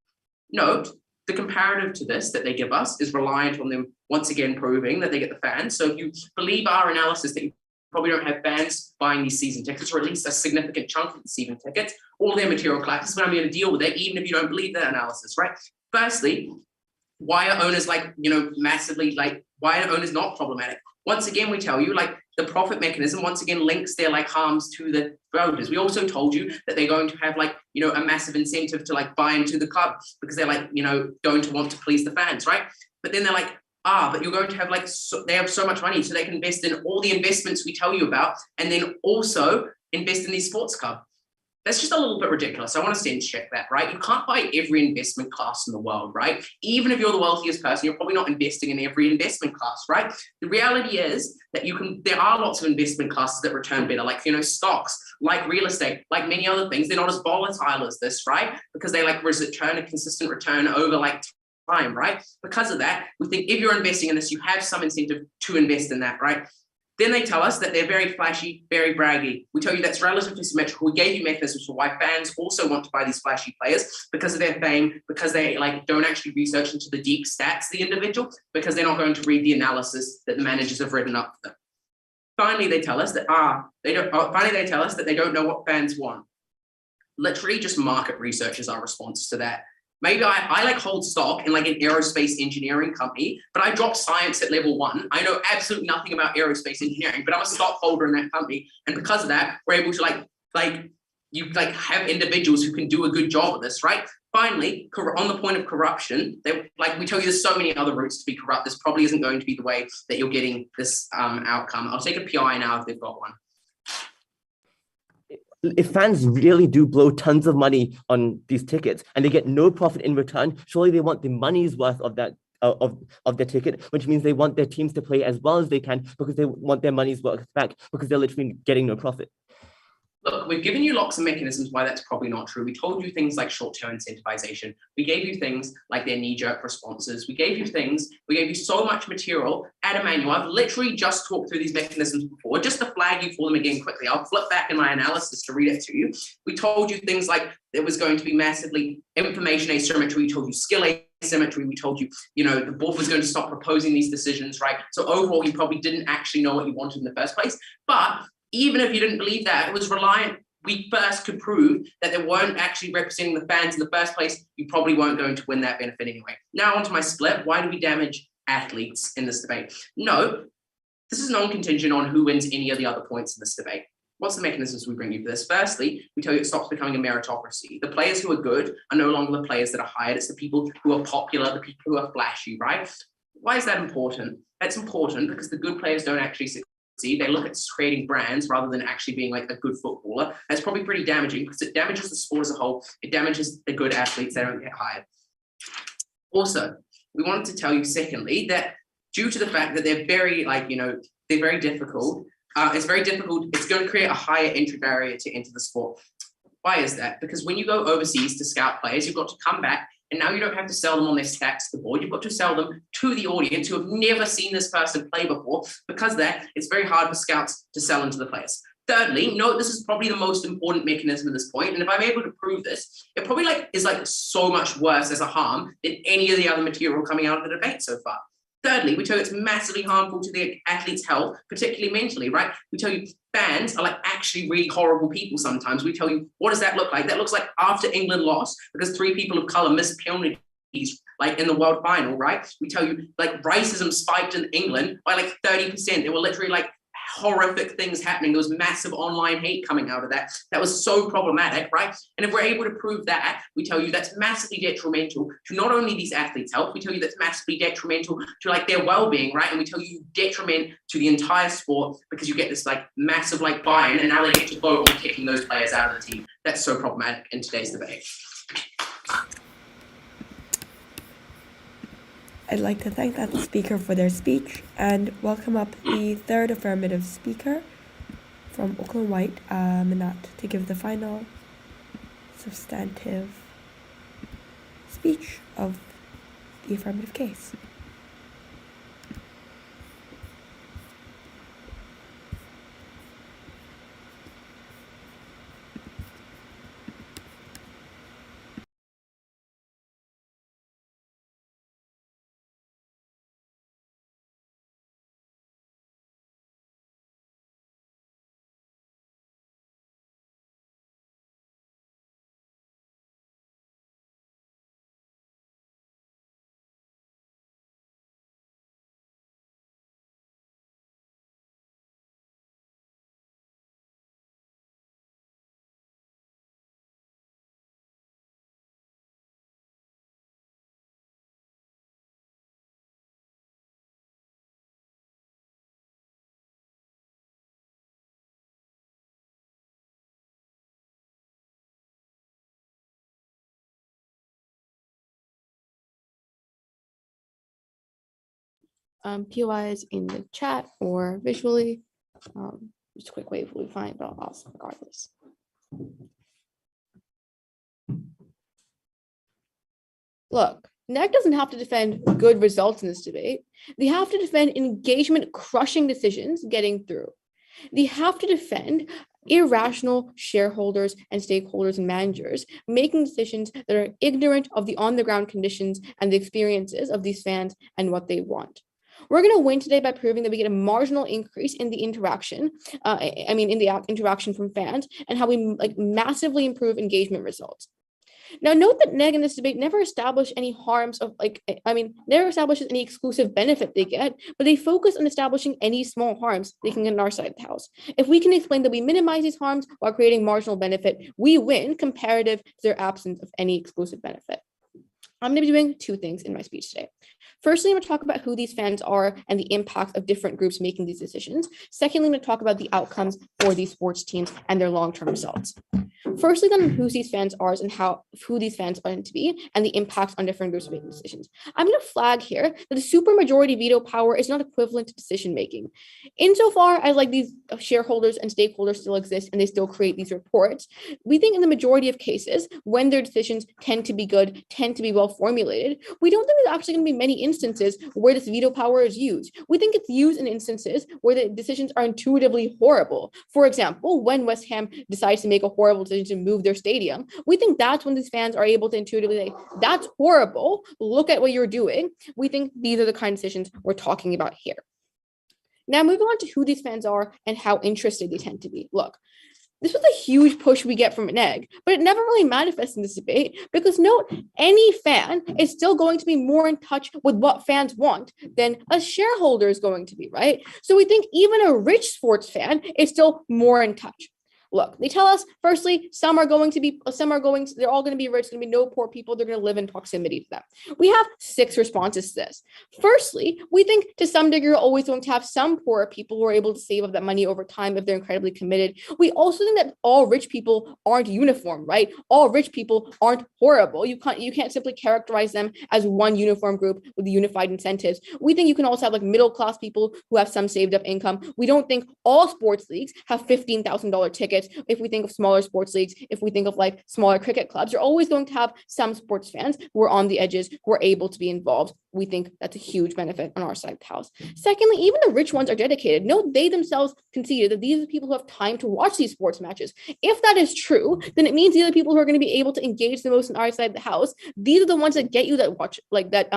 Note, the comparative to this that they give us is reliant on them once again proving that they get the fans. So if you believe our analysis that you probably don't have fans buying these season tickets, or at least a significant chunk of the season tickets, all their material classes, but I'm going to deal with it, even if you don't believe that analysis, right? Firstly, why are owners massively why are owners not problematic? Once again, we tell you the profit mechanism once again links their harms to the voters. We also told you that they're going to have a massive incentive to buy into the club because they're going to want to please the fans, right? But then they're but you're going to have they have so much money, so they can invest in all the investments we tell you about, and then also invest in these sports club. That's just a little bit ridiculous. I want to sense check that, right? You can't buy every investment class in the world, right? Even if you're the wealthiest person, you're probably not investing in every investment class, right? The reality is that there are lots of investment classes that return better, stocks, real estate, many other things. They're not as volatile as this, right? Because they return a consistent return over time, right? Because of that, we think if you're investing in this, you have some incentive to invest in that, right? Then they tell us that they're very flashy, very braggy. We tell you that's relatively symmetrical. We gave you mechanisms for why fans also want to buy these flashy players because of their fame, because they don't actually research into the deep stats of the individual, because they're not going to read the analysis that the managers have written up for them. Finally, they tell us that they don't know what fans want. Literally, just market research is our response to that. Maybe I hold stock in an aerospace engineering company, but I dropped science at level 1. I know absolutely nothing about aerospace engineering, but I'm a stockholder in that company. And because of that, we're able to have individuals who can do a good job of this, right? Finally, on the point of corruption, we tell you there's so many other routes to be corrupt. This probably isn't going to be the way that you're getting this outcome. I'll take a PI now if they've got one. if fans really do blow tons of money on these tickets and they get no profit in return, surely they want the money's worth of that of their ticket, which means they want their teams to play as well as they can because they want their money's worth back because they're literally getting no profit. Look, we've given you lots of mechanisms why that's probably not true. We told you things like short-term incentivization. We gave you things like their knee-jerk responses. We gave you so much material at a manual. I've literally just talked through these mechanisms before, just to flag you for them again quickly. I'll flip back in my analysis to read it to you. We told you things like there was going to be massively information asymmetry. We told you skill asymmetry. We told you, the board was going to stop proposing these decisions, right? So overall, you probably didn't actually know what you wanted in the first place. But even if you didn't believe that, it was reliant. We first could prove that they weren't actually representing the fans in the first place. You probably weren't going to win that benefit anyway. Now onto my split. Why do we damage athletes in this debate? No, this is non-contingent on who wins any of the other points in this debate. What's the mechanisms we bring you for this? Firstly, we tell you it stops becoming a meritocracy. The players who are good are no longer the players that are hired. It's the people who are popular, the people who are flashy, right? Why is that important? That's important because the good players don't actually succeed. They look at creating brands rather than actually being like a good footballer. That's probably pretty damaging because it damages the sport as a whole. It damages the good athletes that don't get hired. Also, we wanted to tell you, secondly, that due to the fact that they're very, they're very difficult, it's very difficult. It's going to create a higher entry barrier to enter the sport. Why is that? Because when you go overseas to scout players, you've got to come back and now you don't have to sell them on their stats to the board. You've got to sell them to the audience who have never seen this person play before. Because of that, it's very hard for scouts to sell into the players. Thirdly, note this is probably the most important mechanism at this point, and if I'm able to prove this, it probably is so much worse as a harm than any of the other material coming out of the debate so far. Thirdly, we tell you it's massively harmful to the athlete's health, particularly mentally, right? We tell you fans are actually really horrible people sometimes. We tell you, what does that look like? That looks like after England lost because 3 people of color missed penalties in the world final, right? We tell you racism spiked in England by 30%. There were literally horrific things happening. There was massive online hate coming out of that. That was so problematic, right? And if we're able to prove that, we tell you that's massively detrimental to not only these athletes' health, we tell you that's massively detrimental to their well-being, right? And we tell you detriment to the entire sport because you get this massive buy-in, and now they get to vote on kicking those players out of the team. That's so problematic in today's debate. I'd like to thank that speaker for their speech and welcome up the third affirmative speaker from Auckland White, Minat, to give the final substantive speech of the affirmative case. POIs in the chat or visually. Just a quick wait before we find, but I'll ask regardless. Look, NEC doesn't have to defend good results in this debate. They have to defend engagement-crushing decisions getting through. They have to defend irrational shareholders and stakeholders and managers making decisions that are ignorant of the on-the-ground conditions and the experiences of these fans and what they want. We're going to win today by proving that we get a marginal increase in the interaction, interaction from fans, and how we massively improve engagement results. Now, note that NEG in this debate never established any harms of never establishes any exclusive benefit they get, but they focus on establishing any small harms they can get on our side of the house. If we can explain that we minimize these harms while creating marginal benefit, we win comparative to their absence of any exclusive benefit. I'm going to be doing two things in my speech today. Firstly, I'm going to talk about who these fans are and the impact of different groups making these decisions. Secondly, I'm going to talk about the outcomes for these sports teams and their long-term results. Firstly, then, who these fans are and who these fans are to be and the impacts on different groups making decisions. I'm going to flag here that the supermajority veto power is not equivalent to decision making. Insofar as like these shareholders and stakeholders still exist and they still create these reports, we think in the majority of cases, when their decisions tend to be good, tend to be well formulated, we don't think there's actually going to be many instances where this veto power is used. We think it's used in instances where the decisions are intuitively horrible. For example, when West Ham decides to make a horrible decision to move their stadium, we think that's when these fans are able to intuitively say, that's horrible, look at what you're doing. We think these are the kind of decisions we're talking about here. Now, moving on to who these fans are and how interested they tend to be. Look, this was a huge push we get from an egg, but it never really manifests in this debate because note, any fan is still going to be more in touch with what fans want than a shareholder is going to be, right? So we think even a rich sports fan is still more in touch. Look, they tell us, firstly, they're all going to be rich, there's going to be no poor people, they're going to live in proximity to them. We have 6 responses to this. Firstly, we think to some degree you're always going to have some poorer people who are able to save up that money over time if they're incredibly committed. We also think that all rich people aren't uniform, right? All rich people aren't horrible. You can't simply characterize them as one uniform group with unified incentives. We think you can also have like middle class people who have some saved up income. We don't think all sports leagues have $15,000 tickets. If we think of smaller sports leagues, if we think of like smaller cricket clubs, you're always going to have some sports fans who are on the edges, who are able to be involved. We think that's a huge benefit on our side of the house. Secondly, even the rich ones are dedicated. Note they themselves conceded that these are the people who have time to watch these sports matches. If that is true, then it means these are the people who are going to be able to engage the most on our side of the house. These are the ones that get you that watch like that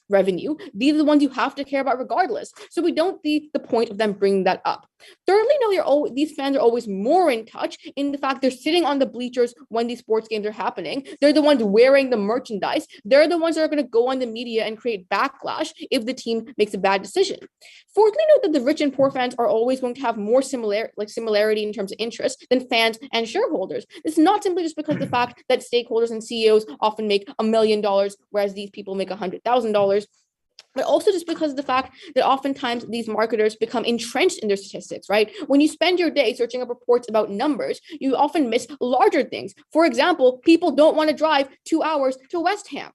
revenue. These are the ones you have to care about regardless. So we don't see the point of them bringing that up. Thirdly, no, these fans are always more in touch in the fact they're sitting on the bleachers when these sports games are happening. They're the ones wearing the merchandise. They're the ones that are going to go on the media and create backlash if the team makes a bad decision. Fourthly, note that the rich and poor fans are always going to have more similarity in terms of interest than fans and shareholders. This is not simply just because of the fact that stakeholders and CEOs often make $1 million, whereas these people make $100,000. But also just because of the fact that oftentimes these marketers become entrenched in their statistics, right? When you spend your day searching up reports about numbers, you often miss larger things. For example, people don't want to drive 2 hours to West Ham.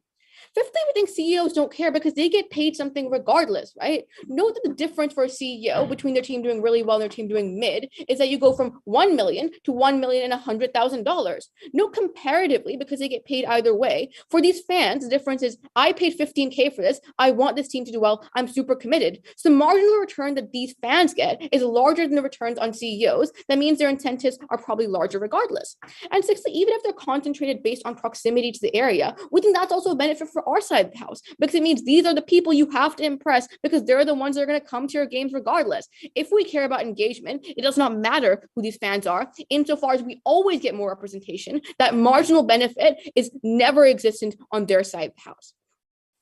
Fifthly, we think CEOs don't care because they get paid something regardless, right? Note that the difference for a CEO between their team doing really well and their team doing mid is that you go from 1 million to $1,100,000. Note comparatively, because they get paid either way, for these fans, the difference is I paid $15K for this. I want this team to do well. I'm super committed. So the marginal return that these fans get is larger than the returns on CEOs. That means their incentives are probably larger regardless. And sixthly, even if they're concentrated based on proximity to the area, we think that's also a benefit for our side of the house, because it means these are the people you have to impress because they're the ones that are going to come to your games regardless. If we care about engagement, it does not matter who these fans are. Insofar as we always get more representation, that marginal benefit is never existent on their side of the house.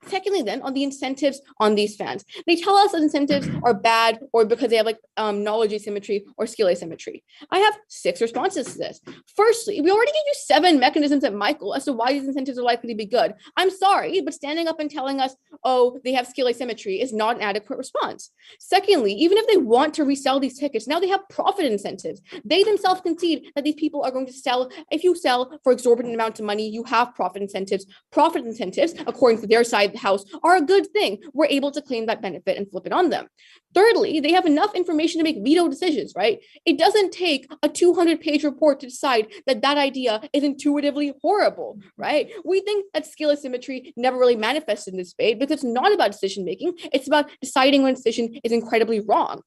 Secondly, then, on the incentives on these fans, they tell us that incentives are bad or because they have like knowledge asymmetry or skill asymmetry. I have 6 responses to this. Firstly, we already gave you 7 mechanisms at Michael as to why these incentives are likely to be good. I'm sorry, but standing up and telling us, oh, they have skill asymmetry is not an adequate response. Secondly, even if they want to resell these tickets, now they have profit incentives. They themselves concede that these people are going to sell. If you sell for exorbitant amounts of money, you have profit incentives. Profit incentives, according to their side of the house, are a good thing. We're able to claim that benefit and flip it on them. Thirdly, they have enough information to make veto decisions, right? It doesn't take a 200-page report to decide that that idea is intuitively horrible, right? We think that skill asymmetry never really manifests in this debate because it's not about decision making. It's about deciding when a decision is incredibly wrong.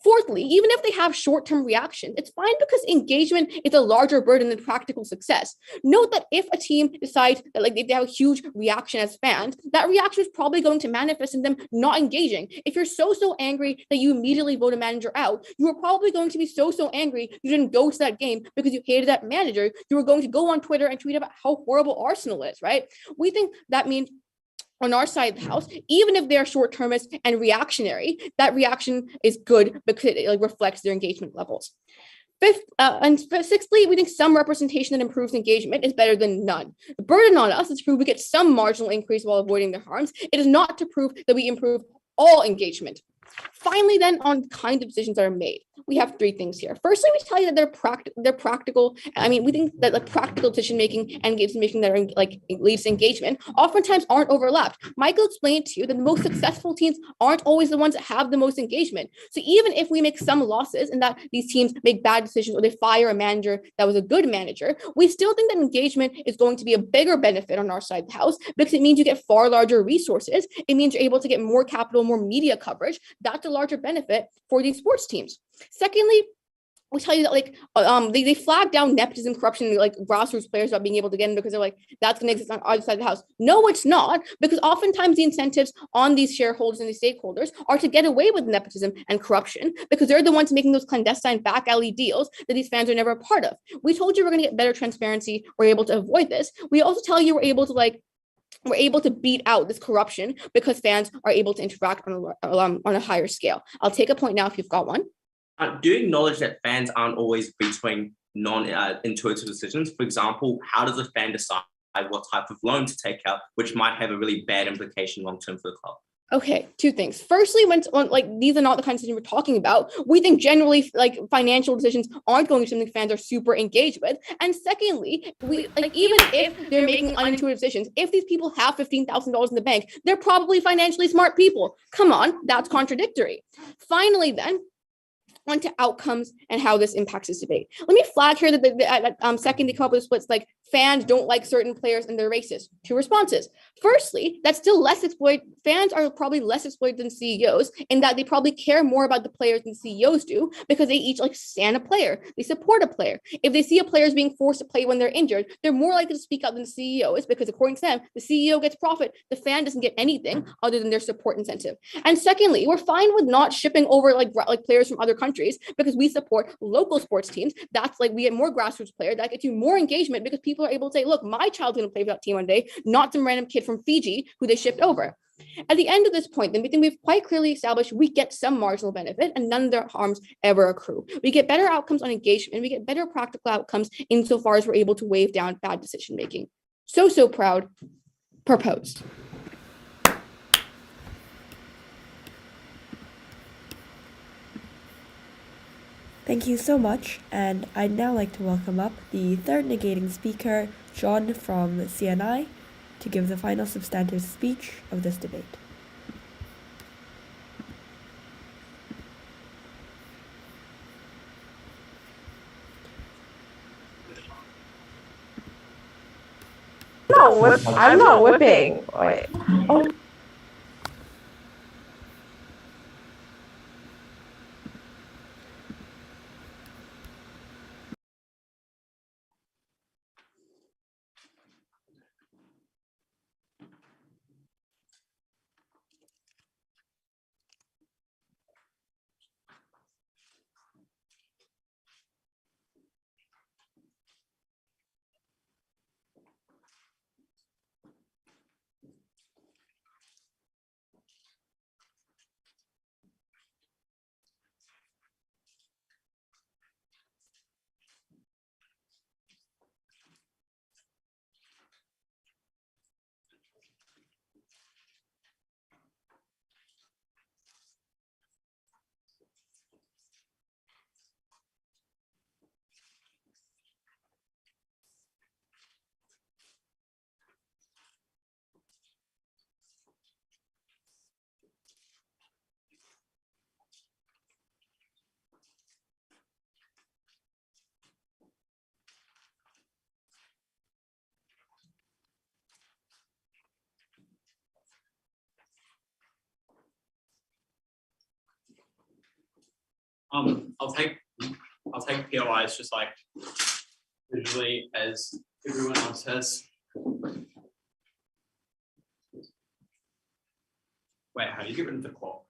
Fourthly, even if they have short-term reaction, it's fine because engagement is a larger burden than practical success. Note that if a team decides that like they have a huge reaction as fans, that reaction is probably going to manifest in them not engaging. If you're so angry that you immediately vote a manager out, you are probably going to be so angry you didn't go to that game because you hated that manager. You were going to go on Twitter and tweet about how horrible Arsenal is, right? We think that means on our side of the house, even if they're short-termist and reactionary, that reaction is good because it reflects their engagement levels. Sixthly, we think some representation that improves engagement is better than none. The burden on us is to prove we get some marginal increase while avoiding the harms. It is not to prove that we improve all engagement. Finally, then, on kind of decisions that are made, we have three things here. Firstly, we tell you that they're practical. I mean, we think that like practical decision making and decision making that are like leads to engagement oftentimes aren't overlapped. Michael explained to you that the most successful teams aren't always the ones that have the most engagement. So even if we make some losses and that these teams make bad decisions or they fire a manager that was a good manager, we still think that engagement is going to be a bigger benefit on our side of the house because it means you get far larger resources. It means you're able to get more capital, more media coverage. That's a larger benefit for these sports teams. Secondly, we tell you that like they flag down nepotism, corruption, like grassroots players not being able to get in because they're like, that's going to exist on either side of the house. No, it's not, because oftentimes the incentives on these shareholders and the stakeholders are to get away with nepotism and corruption because they're the ones making those clandestine back alley deals that these fans are never a part of. We told you we're going to get better transparency. We're able to avoid this. We also tell you we're able to beat out this corruption because fans are able to interact on a higher scale. I'll take a point now if you've got one. Do you acknowledge that fans aren't always vetoing non-intuitive decisions? For example, how does a fan decide what type of loan to take out, which might have a really bad implication long-term for the club? Okay, two things. Firstly, when like these are not the kinds of decisions we're talking about, we think generally like financial decisions aren't going to be something fans are super engaged with. And secondly, we like even if they're making unintuitive decisions, if these people have $15,000 in the bank, they're probably financially smart people. Come on, that's contradictory. Finally, then, on to outcomes and how this impacts this debate. Let me flag here that the second they come up with splits like fans don't like certain players and they're racist. Two responses. Firstly, that's still less exploited. Fans are probably less exploited than CEOs in that they probably care more about the players than CEOs do because they each like stand a player. They support a player. If they see a player is being forced to play when they're injured, they're more likely to speak out than the CEO is because according to them, the CEO gets profit. The fan doesn't get anything other than their support incentive. And secondly, we're fine with not shipping over like players from other countries because we support local sports teams. That's like we get more grassroots players that get you more engagement because people are able to say, look, my child's going to play for that team one day, not some random kid from Fiji who they shipped over. At the end of this point, then we think we've quite clearly established we get some marginal benefit and none of their harms ever accrue. We get better outcomes on engagement. We get better practical outcomes insofar as we're able to wave down bad decision making. So proud. Proposed. Thank you so much, and I'd now like to welcome up the third negating speaker, John from CNI, to give the final substantive speech of this debate. No, I'm not whipping. Wait. Oh. I'll take POIs just like visually as everyone else has. Wait, how do you get rid of the clock?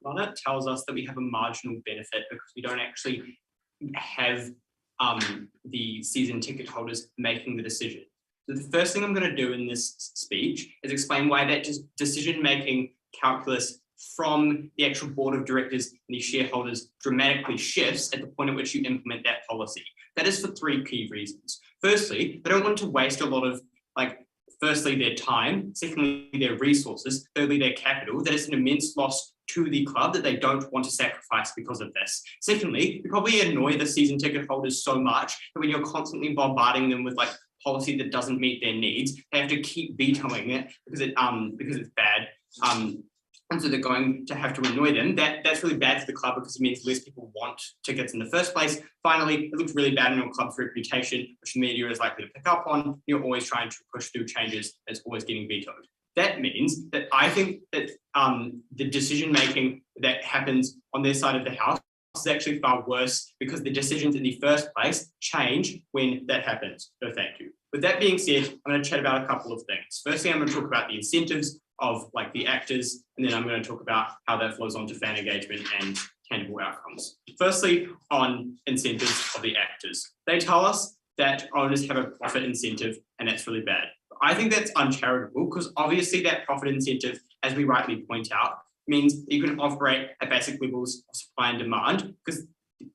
Well, that tells us that we have a marginal benefit because we don't actually have the season ticket holders making the decision. So the first thing I'm going to do in this speech is explain why that decision-making calculus from the actual board of directors and the shareholders dramatically shifts at the point at which you implement that policy. That is for three key reasons. Firstly, they don't want to waste a lot of, firstly, their time, secondly, their resources, thirdly, their capital. That is an immense loss to the club that they don't want to sacrifice because of this. Secondly, you probably annoy the season ticket holders so much that when you're constantly bombarding them with policy that doesn't meet their needs, they have to keep vetoing it because it's bad. And so they're going to have to annoy them. That's really bad for the club because it means less people want tickets in the first place. Finally, it looks really bad on your club's reputation, which the media is likely to pick up on. You're always trying to push through changes that's always getting vetoed. That means that I think that the decision-making that happens on their side of the house is actually far worse because the decisions in the first place change when that happens. So thank you. With that being said, I'm going to chat about a couple of things. Firstly, I'm going to talk about the incentives of the actors, and then I'm going to talk about how that flows on to fan engagement and tangible outcomes. Firstly, on incentives of the actors. They tell us that owners have a profit incentive, and that's really bad. I think that's uncharitable because obviously that profit incentive, as we rightly point out, means you can operate at basic levels of supply and demand because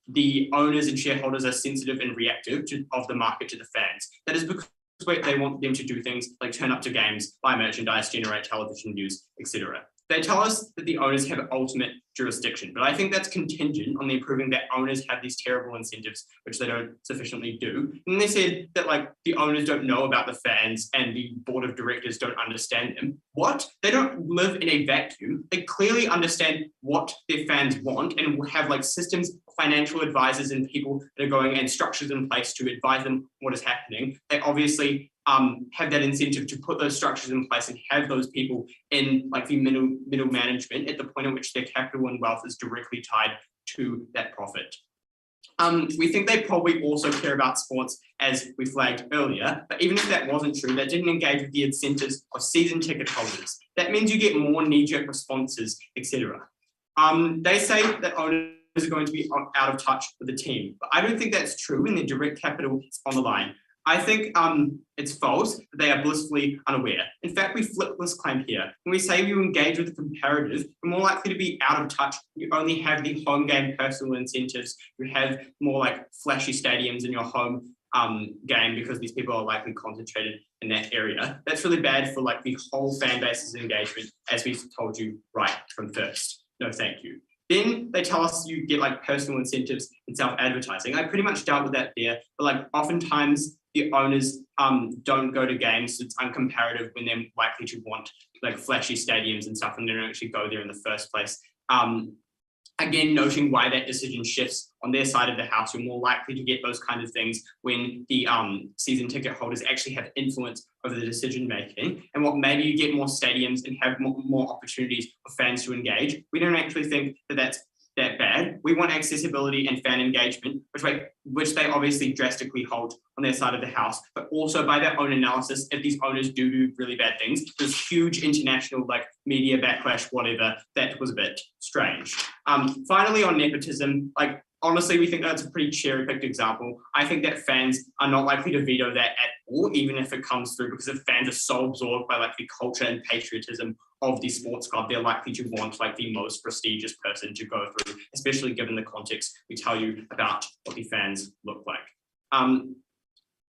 the owners and shareholders are sensitive and reactive of the market to the fans. That is because they want them to do things like turn up to games, buy merchandise, generate television views, etc. They tell us that the owners have ultimate jurisdiction, but I think that's contingent on them proving that owners have these terrible incentives, which they don't sufficiently do. And they said that the owners don't know about the fans and the board of directors don't understand them. What? They don't live in a vacuum. They clearly understand what their fans want and have systems, financial advisors and people that are going and structures in place to advise them what is happening. They obviously have that incentive to put those structures in place and have those people in the middle management at the point at which their capital and wealth is directly tied to that profit. We think they probably also care about sports, as we flagged earlier, but even if that wasn't true, that didn't engage with the incentives of season ticket holders. That means you get more knee-jerk responses, etc. They say that owners are going to be out of touch with the team, but I don't think that's true when their direct capital is on the line. I think it's false that they are blissfully unaware. In fact, we flip this claim here. When we say you engage with the comparative, you're more likely to be out of touch. You only have the home game personal incentives. You have more flashy stadiums in your home game because these people are likely concentrated in that area. That's really bad for the whole fan base's engagement, as we've told you right from first. No, thank you. Then they tell us you get personal incentives and self-advertising. I pretty much dealt with that there, but oftentimes the owners don't go to games. So it's uncomparative when they're likely to want flashy stadiums and stuff, and they don't actually go there in the first place. Again, noting why that decision shifts on their side of the house, you're more likely to get those kind of things when the season ticket holders actually have influence over the decision making. And what maybe you get more stadiums and have more opportunities for fans to engage. We don't actually think that that's that bad. We want accessibility and fan engagement, which they obviously drastically hold on their side of the house, but also by their own analysis, if these owners do really bad things, there's huge international media backlash, whatever, that was a bit strange. Finally, on nepotism, honestly, we think that's a pretty cherry-picked example. I think that fans are not likely to veto that at all, even if it comes through, because if fans are so absorbed by the culture and patriotism of the sports club, they're likely to want the most prestigious person to go through, especially given the context we tell you about what the fans look like.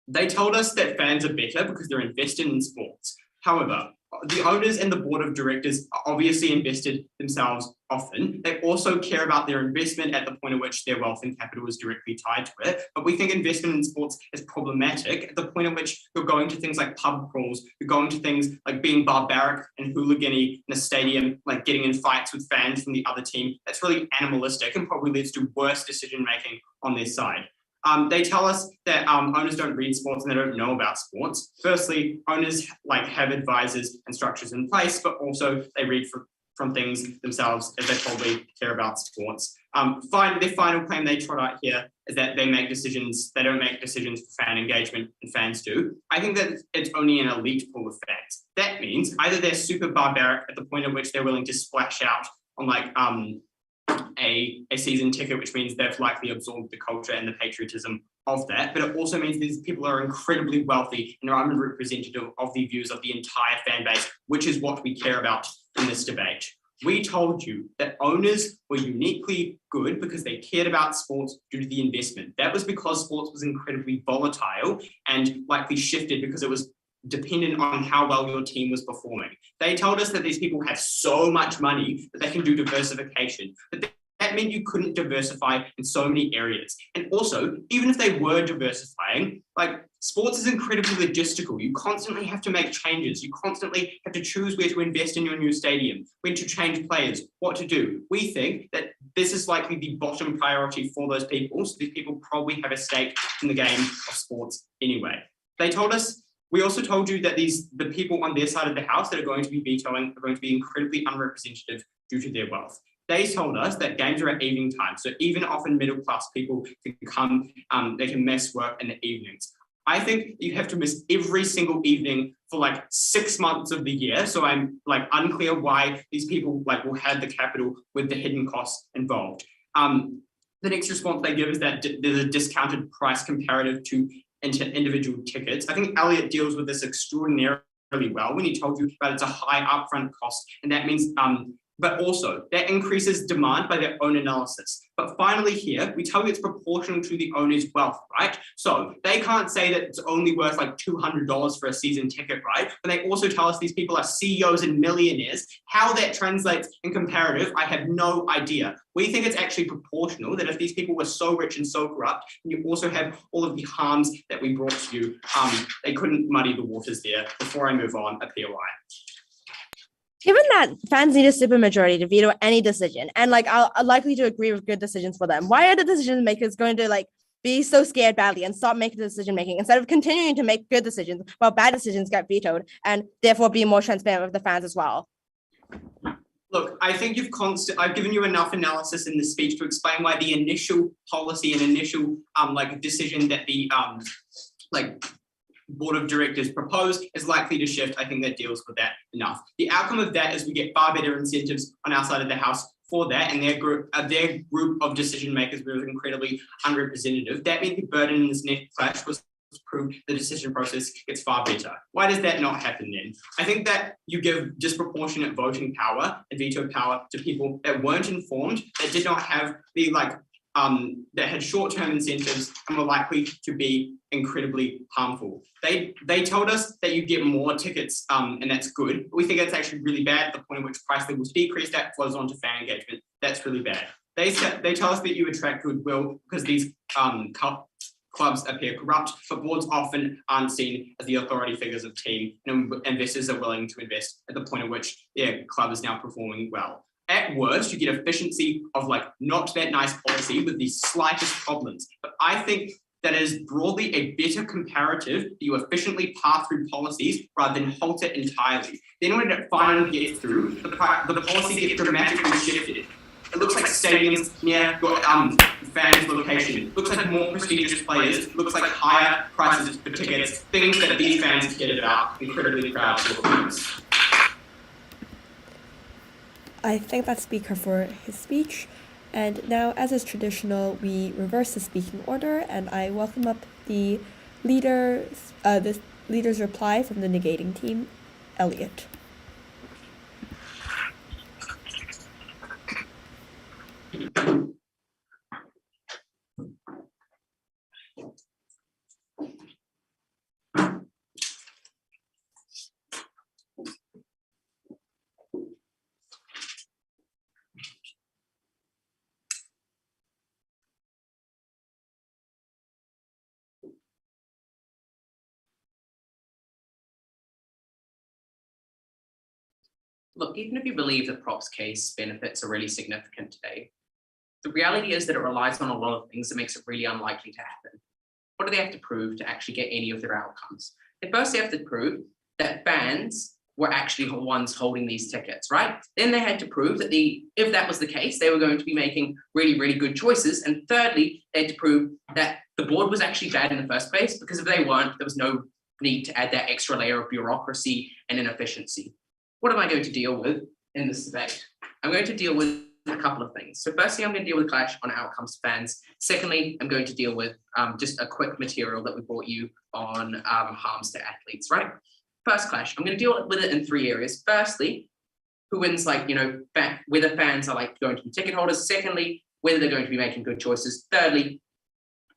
They told us that fans are better because they're invested in sports. However, the owners and the board of directors are obviously invested themselves often. They also care about their investment at the point at which their wealth and capital is directly tied to it. But we think investment in sports is problematic at the point at which you're going to things like pub crawls, you're going to things like being barbaric and hooligan-y in a stadium, getting in fights with fans from the other team. That's really animalistic and probably leads to worse decision-making on their side. They tell us that owners don't read sports and they don't know about sports. Firstly, owners have advisors and structures in place, but also they read from things themselves as they probably care about sports. Their final claim they trot out here is that they make decisions, they don't make decisions for fan engagement and fans do. I think that it's only an elite pool of fans. That means either they're super barbaric at the point at which they're willing to splash out on a season ticket, which means they've likely absorbed the culture and the patriotism of that. But it also means these people are incredibly wealthy and are unrepresentative of the views of the entire fan base, which is what we care about in this debate. We told you that owners were uniquely good because they cared about sports due to the investment. That was because sports was incredibly volatile and likely shifted because it was dependent on how well your team was performing. They told us that these people have so much money that they can do diversification, but that meant you couldn't diversify in so many areas. And also, even if they were diversifying, like sports is incredibly logistical. You constantly have to make changes. You constantly have to choose where to invest in your new stadium, when to change players, what to do. We think that this is likely the bottom priority for those people. So these people probably have a stake in the game of sports anyway. We also told you that the people on their side of the house that are going to be vetoing are going to be incredibly unrepresentative due to their wealth. They told us that games are at evening time. So even often middle class people can come, they can miss work in the evenings. I think you have to miss every single evening for like 6 months of the year. So I'm like unclear why these people like will have the capital with the hidden costs involved. The next response they give is that there's a discounted price comparative to individual tickets. I think Elliot deals with this extraordinarily well when he told you that it's a high upfront cost, and that means but also that increases demand by their own analysis. But finally here, we tell you it's proportional to the owner's wealth, right? So they can't say that it's only worth like $200 for a season ticket, right? But they also tell us these people are CEOs and millionaires. How that translates in comparative, I have no idea. We think it's actually proportional, that if these people were so rich and so corrupt, and you also have all of the harms that we brought to you, they couldn't muddy the waters there. Before I move on, a POI. Given that fans need a supermajority to veto any decision, and like I'll likely to agree with good decisions for them, why are the decision makers going to like be so scared badly and stop making decision making instead of continuing to make good decisions while bad decisions get vetoed and therefore be more transparent with the fans as well? Look, I think I've given you enough analysis in this speech to explain why the initial policy and initial decision that the board of directors proposed is likely to shift. I think that deals with that enough. The outcome of that is we get far better incentives on our side of the house for that, and their group of decision makers was incredibly unrepresentative. That meant the burden in this next clash was to prove the decision process gets far better. Why does that not happen then? I think that you give disproportionate voting power and veto power to people that weren't informed, that did not have the that had short-term incentives and were likely to be incredibly harmful. They told us that you get more tickets and that's good. But we think that's actually really bad at the point at which price levels decrease, that flows on to fan engagement. That's really bad. They tell us that you attract goodwill because these clubs appear corrupt, but boards often aren't seen as the authority figures of team, and investors are willing to invest at the point at which their club is now performing well. At worst, you get efficiency of not that nice policy with the slightest problems. But I think that is broadly a better comparative that you efficiently pass through policies rather than halt it entirely. Then when it finally gets through, the policy gets dramatically shifted. It looks like stadiums near your fans' location. It looks like more prestigious players. It looks like higher prices for tickets, things that these fans get about incredibly proud performance. I thank that speaker for his speech. And now, as is traditional, we reverse the speaking order, and I welcome up the leader's reply from the negating team, Elliot. Look, even if you believe the props case benefits are really significant today, the reality is that it relies on a lot of things that makes it really unlikely to happen. What do they have to prove to actually get any of their outcomes? They first have to prove that fans were actually the ones holding these tickets, right? Then they had to prove that if that was the case, they were going to be making really, really good choices. And thirdly, they had to prove that the board was actually bad in the first place, because if they weren't, there was no need to add that extra layer of bureaucracy and inefficiency. What am I going to deal with in this debate? I'm going to deal with a couple of things. So firstly, I'm going to deal with a clash on outcomes to fans. Secondly, I'm going to deal with just a quick material that we brought you on harms to athletes, right? First clash, I'm going to deal with it in 3 areas. Firstly, who wins, like, you know, whether fans are like going to be ticket holders. Secondly, whether they're going to be making good choices. Thirdly,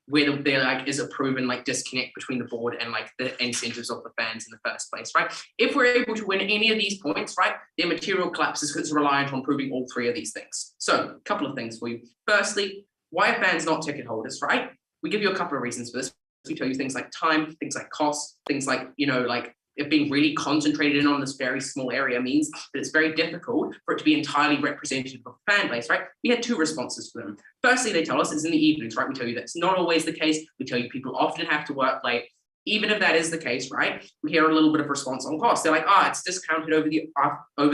whether there like is a proven like disconnect between the board and like the incentives of the fans in the first place, right? If we're able to win any of these points, right, their material collapse is reliant on proving all three of these things. So a couple of things for you. Firstly, why are fans not ticket holders, right? We give you a couple of reasons for this. We tell you things like time, things like cost, things like, you know, like it being really concentrated in on this very small area means that it's very difficult for it to be entirely representative of the fan base, right? We had two responses for them. Firstly, they tell us it's in the evenings, right? We tell you that's not always the case. We tell you people often have to work late. Even if that is the case, right? We hear a little bit of response on cost. They're like, it's discounted over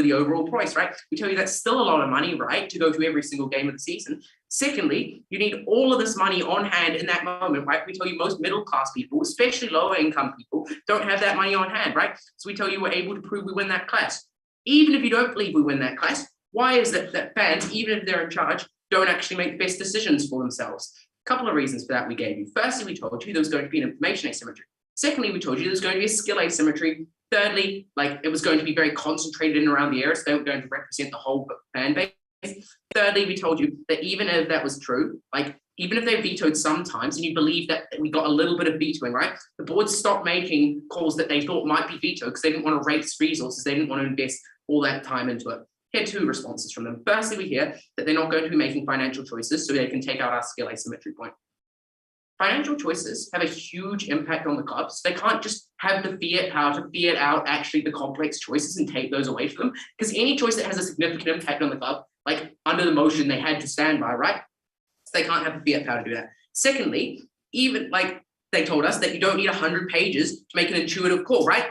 the overall price, right? We tell you that's still a lot of money, right? To go to every single game of the season. Secondly, you need all of this money on hand in that moment, right? We tell you most middle-class people, especially lower income people, don't have that money on hand, right? So we tell you we're able to prove we win that class. Even if you don't believe we win that class, why is it that fans, even if they're in charge, don't actually make best decisions for themselves? A couple of reasons for that we gave you. Firstly, we told you there was going to be an information asymmetry. Secondly, we told you there was going to be a skill asymmetry. Thirdly, like it was going to be very concentrated in around the area, so they were going to represent the whole fan base. Thirdly, we told you that even if that was true, like even if they vetoed sometimes and you believe that we got a little bit of vetoing, right? The board stopped making calls that they thought might be vetoed because they didn't want to raise resources. They didn't want to invest all that time into it. Here are two responses from them. Firstly, we hear that they're not going to be making financial choices so they can take out our skill asymmetry point. Financial choices have a huge impact on the clubs. They can't just have the fiat power to fiat out actually the complex choices and take those away from them, because any choice that has a significant impact on the club, like under the motion they had to stand by, right? So they can't have the fiat power to do that. Secondly, even like they told us that you don't need 100 pages to make an intuitive call, right?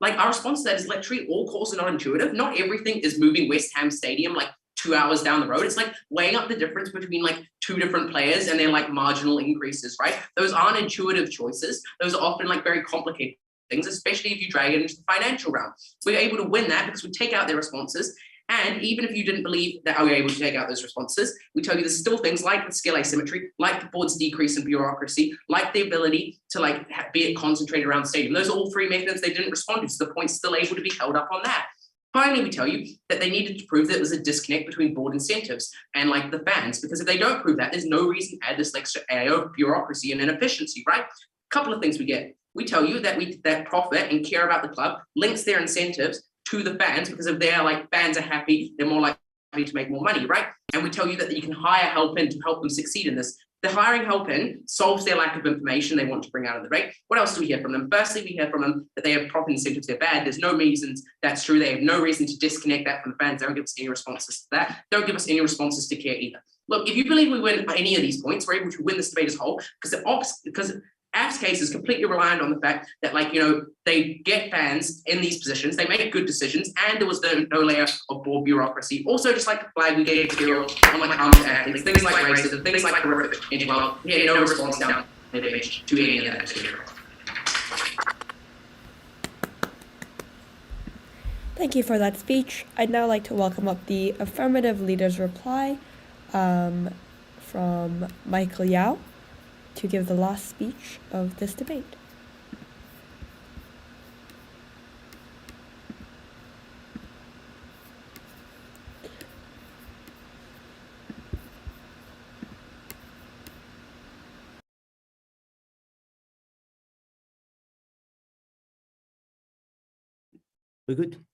Like our response to that is literally all calls are not intuitive. Not everything is moving West Ham Stadium like 2 hours down the road. It's like weighing up the difference between like two different players and their like marginal increases, right? Those aren't intuitive choices. Those are often like very complicated things, especially if you drag it into the financial realm. We're able to win that because we take out their responses. And even if you didn't believe that we're able to take out those responses, we tell you there's still things like the skill asymmetry, like the board's decrease in bureaucracy, like the ability to like be it concentrated around the stadium. Those are all three mechanisms they didn't respond to. So the point's still able to be held up on that. Finally, we tell you that they needed to prove that there was a disconnect between board incentives and like the fans, because if they don't prove that, there's no reason to add this extra layer of bureaucracy and inefficiency, right? A couple of things we get. We tell you that that profit and care about the club links their incentives to the fans, because if they're like fans are happy, they're more likely to make more money, right? And we tell you that you can hire help in to help them succeed in this. The hiring help in solves their lack of information they want to bring out of the rate. What else do we hear from them? Firstly, we hear from them that they have profit incentives, they're bad. There's no reasons that's true. They have no reason to disconnect that from the fans. They don't give us any responses to that. Don't give us any responses to care either. Look, if you believe we win any of these points, we're able to win this debate as a whole, because AF's case is completely reliant on the fact that, like, you know, they get fans in these positions, they make good decisions, and there was no layer of board bureaucracy. Also, just like the flag we gave to on like athletes, things like racism, things like horrific injury. We had no response down to any of that material. Thank you for that speech. I'd now like to welcome up the affirmative leader's reply from Michael Yao to give the last speech of this debate. We're good.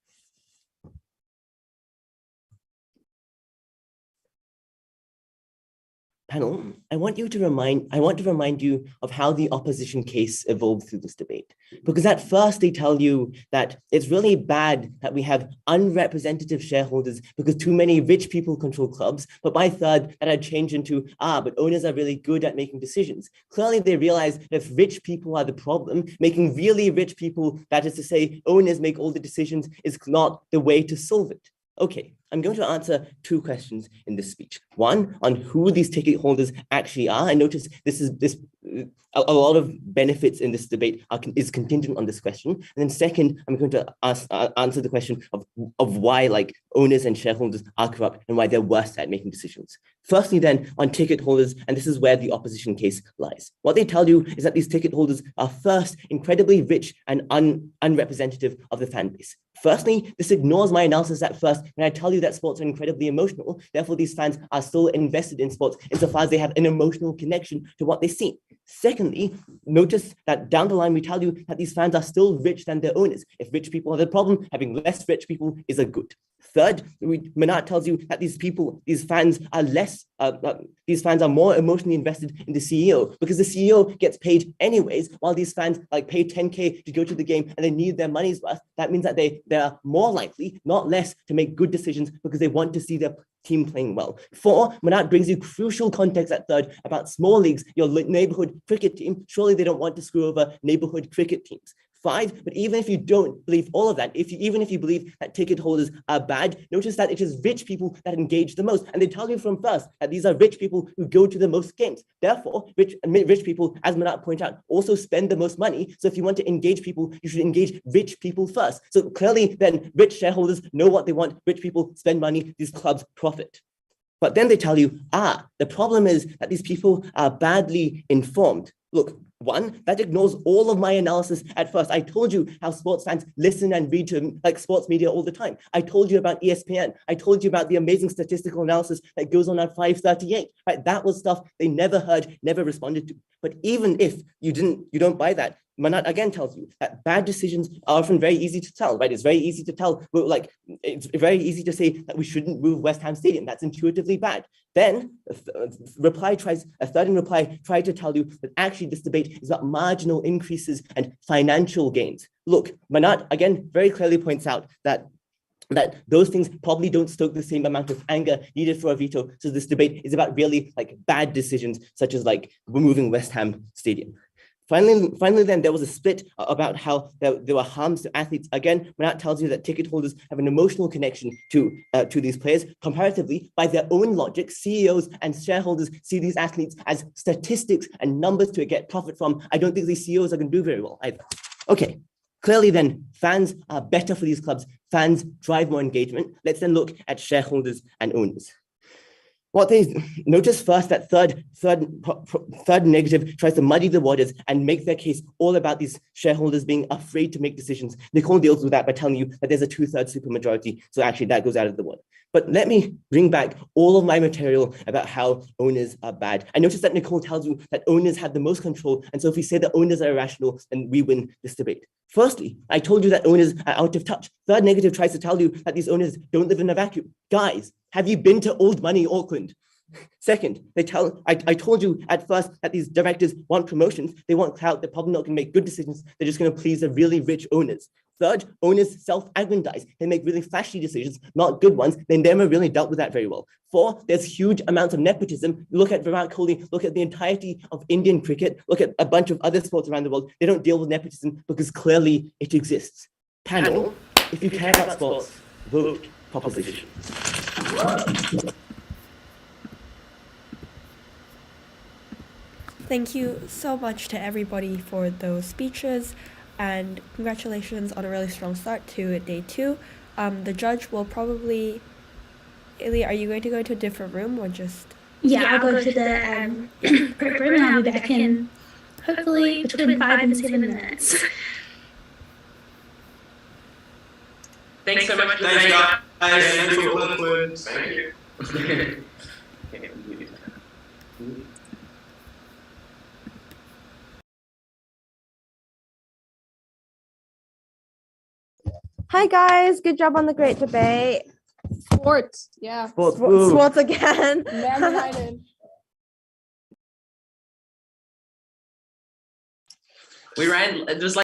Panel, I want to remind you of how the opposition case evolved through this debate. Because at first they tell you that it's really bad that we have unrepresentative shareholders because too many rich people control clubs. But by third, that had changed into, but owners are really good at making decisions. Clearly they realize that if rich people are the problem, making really rich people, that is to say, owners make all the decisions, is not the way to solve it. Okay, I'm going to answer two questions in this speech. One, on who these ticket holders actually are. I notice a lot of benefits in this debate is contingent on this question. And then second, I'm going to answer the question of why like owners and shareholders are corrupt and why they're worse at making decisions. Firstly then, on ticket holders, and this is where the opposition case lies. What they tell you is that these ticket holders are first incredibly rich and unrepresentative of the fan base. Firstly, this ignores my analysis at first when I tell you that sports are incredibly emotional. Therefore, these fans are still invested in sports insofar as they have an emotional connection to what they see. Secondly, notice that down the line, we tell you that these fans are still rich than their owners. If rich people are the problem, having less rich people is a good. Third, Manat tells you that these fans are more emotionally invested in the CEO because the CEO gets paid anyways, while these fans pay 10K to go to the game and they need their money's worth. That means that they are more likely, not less, to make good decisions because they want to see their team playing well. 4, Manat brings you crucial context at third about small leagues, your neighborhood cricket team. Surely they don't want to screw over neighborhood cricket teams. 5, but even if you don't believe all of that, even if you believe that ticket holders are bad, notice that it is rich people that engage the most. And they tell you from first that these are rich people who go to the most games. Therefore, rich people, as Manat pointed out, also spend the most money. So if you want to engage people, you should engage rich people first. So clearly then rich shareholders know what they want. Rich people spend money, these clubs profit. But then they tell you, the problem is that these people are badly informed. Look, 1, that ignores all of my analysis at first. I told you how sports fans listen and read to sports media all the time. I told you about ESPN. I told you about the amazing statistical analysis that goes on at 538. Right? That was stuff they never heard, never responded to. But even if you don't buy that, Manat again tells you that bad decisions are often very easy to tell, right? It's very easy to tell, it's very easy to say that we shouldn't move West Ham Stadium. That's intuitively bad. Then a third in reply tried to tell you that actually this debate is about marginal increases and financial gains. Look, Manat again very clearly points out that those things probably don't stoke the same amount of anger needed for a veto. So this debate is about really bad decisions, such as removing West Ham Stadium. Finally, then there was a split about how there were harms to athletes. Again, Manat tells you that ticket holders have an emotional connection to these players. Comparatively, by their own logic, CEOs and shareholders see these athletes as statistics and numbers to get profit from. I don't think these CEOs are going to do very well either. Okay, clearly then, fans are better for these clubs. Fans drive more engagement. Let's then look at shareholders and owners. What they notice first that third negative tries to muddy the waters and make their case all about these shareholders being afraid to make decisions. Nicole deals with that by telling you that there's a 2/3 supermajority. So actually that goes out of the water. But let me bring back all of my material about how owners are bad. I noticed that Nicole tells you that owners have the most control. And so if we say that owners are irrational, then we win this debate. Firstly, I told you that owners are out of touch. Third negative tries to tell you that these owners don't live in a vacuum. Guys, have you been to old money Auckland? Second, I told you at first that these directors want promotions. They want clout. They're probably not going to make good decisions. They're just going to please the really rich owners. Third, owners self-aggrandize. They make really flashy decisions, not good ones. They never really dealt with that very well. 4, there's huge amounts of nepotism. Look at Virat Kohli, look at the entirety of Indian cricket, look at a bunch of other sports around the world. They don't deal with nepotism because clearly it exists. Panel, if you care about sports, vote proposition. Thank you so much to everybody for those speeches, and congratulations on a really strong start to day 2. The judge will probably... Ilya, are you going to go into a different room or just... Yeah, I'll go to the prep room and I'll be back in hopefully between 5 and 7 minutes. Thanks so much. Thanks, guys. Thanks for all the words. Thank you. Hi guys, good job on the great debate. Sports, yeah. Sports again. Man United. We ran, it was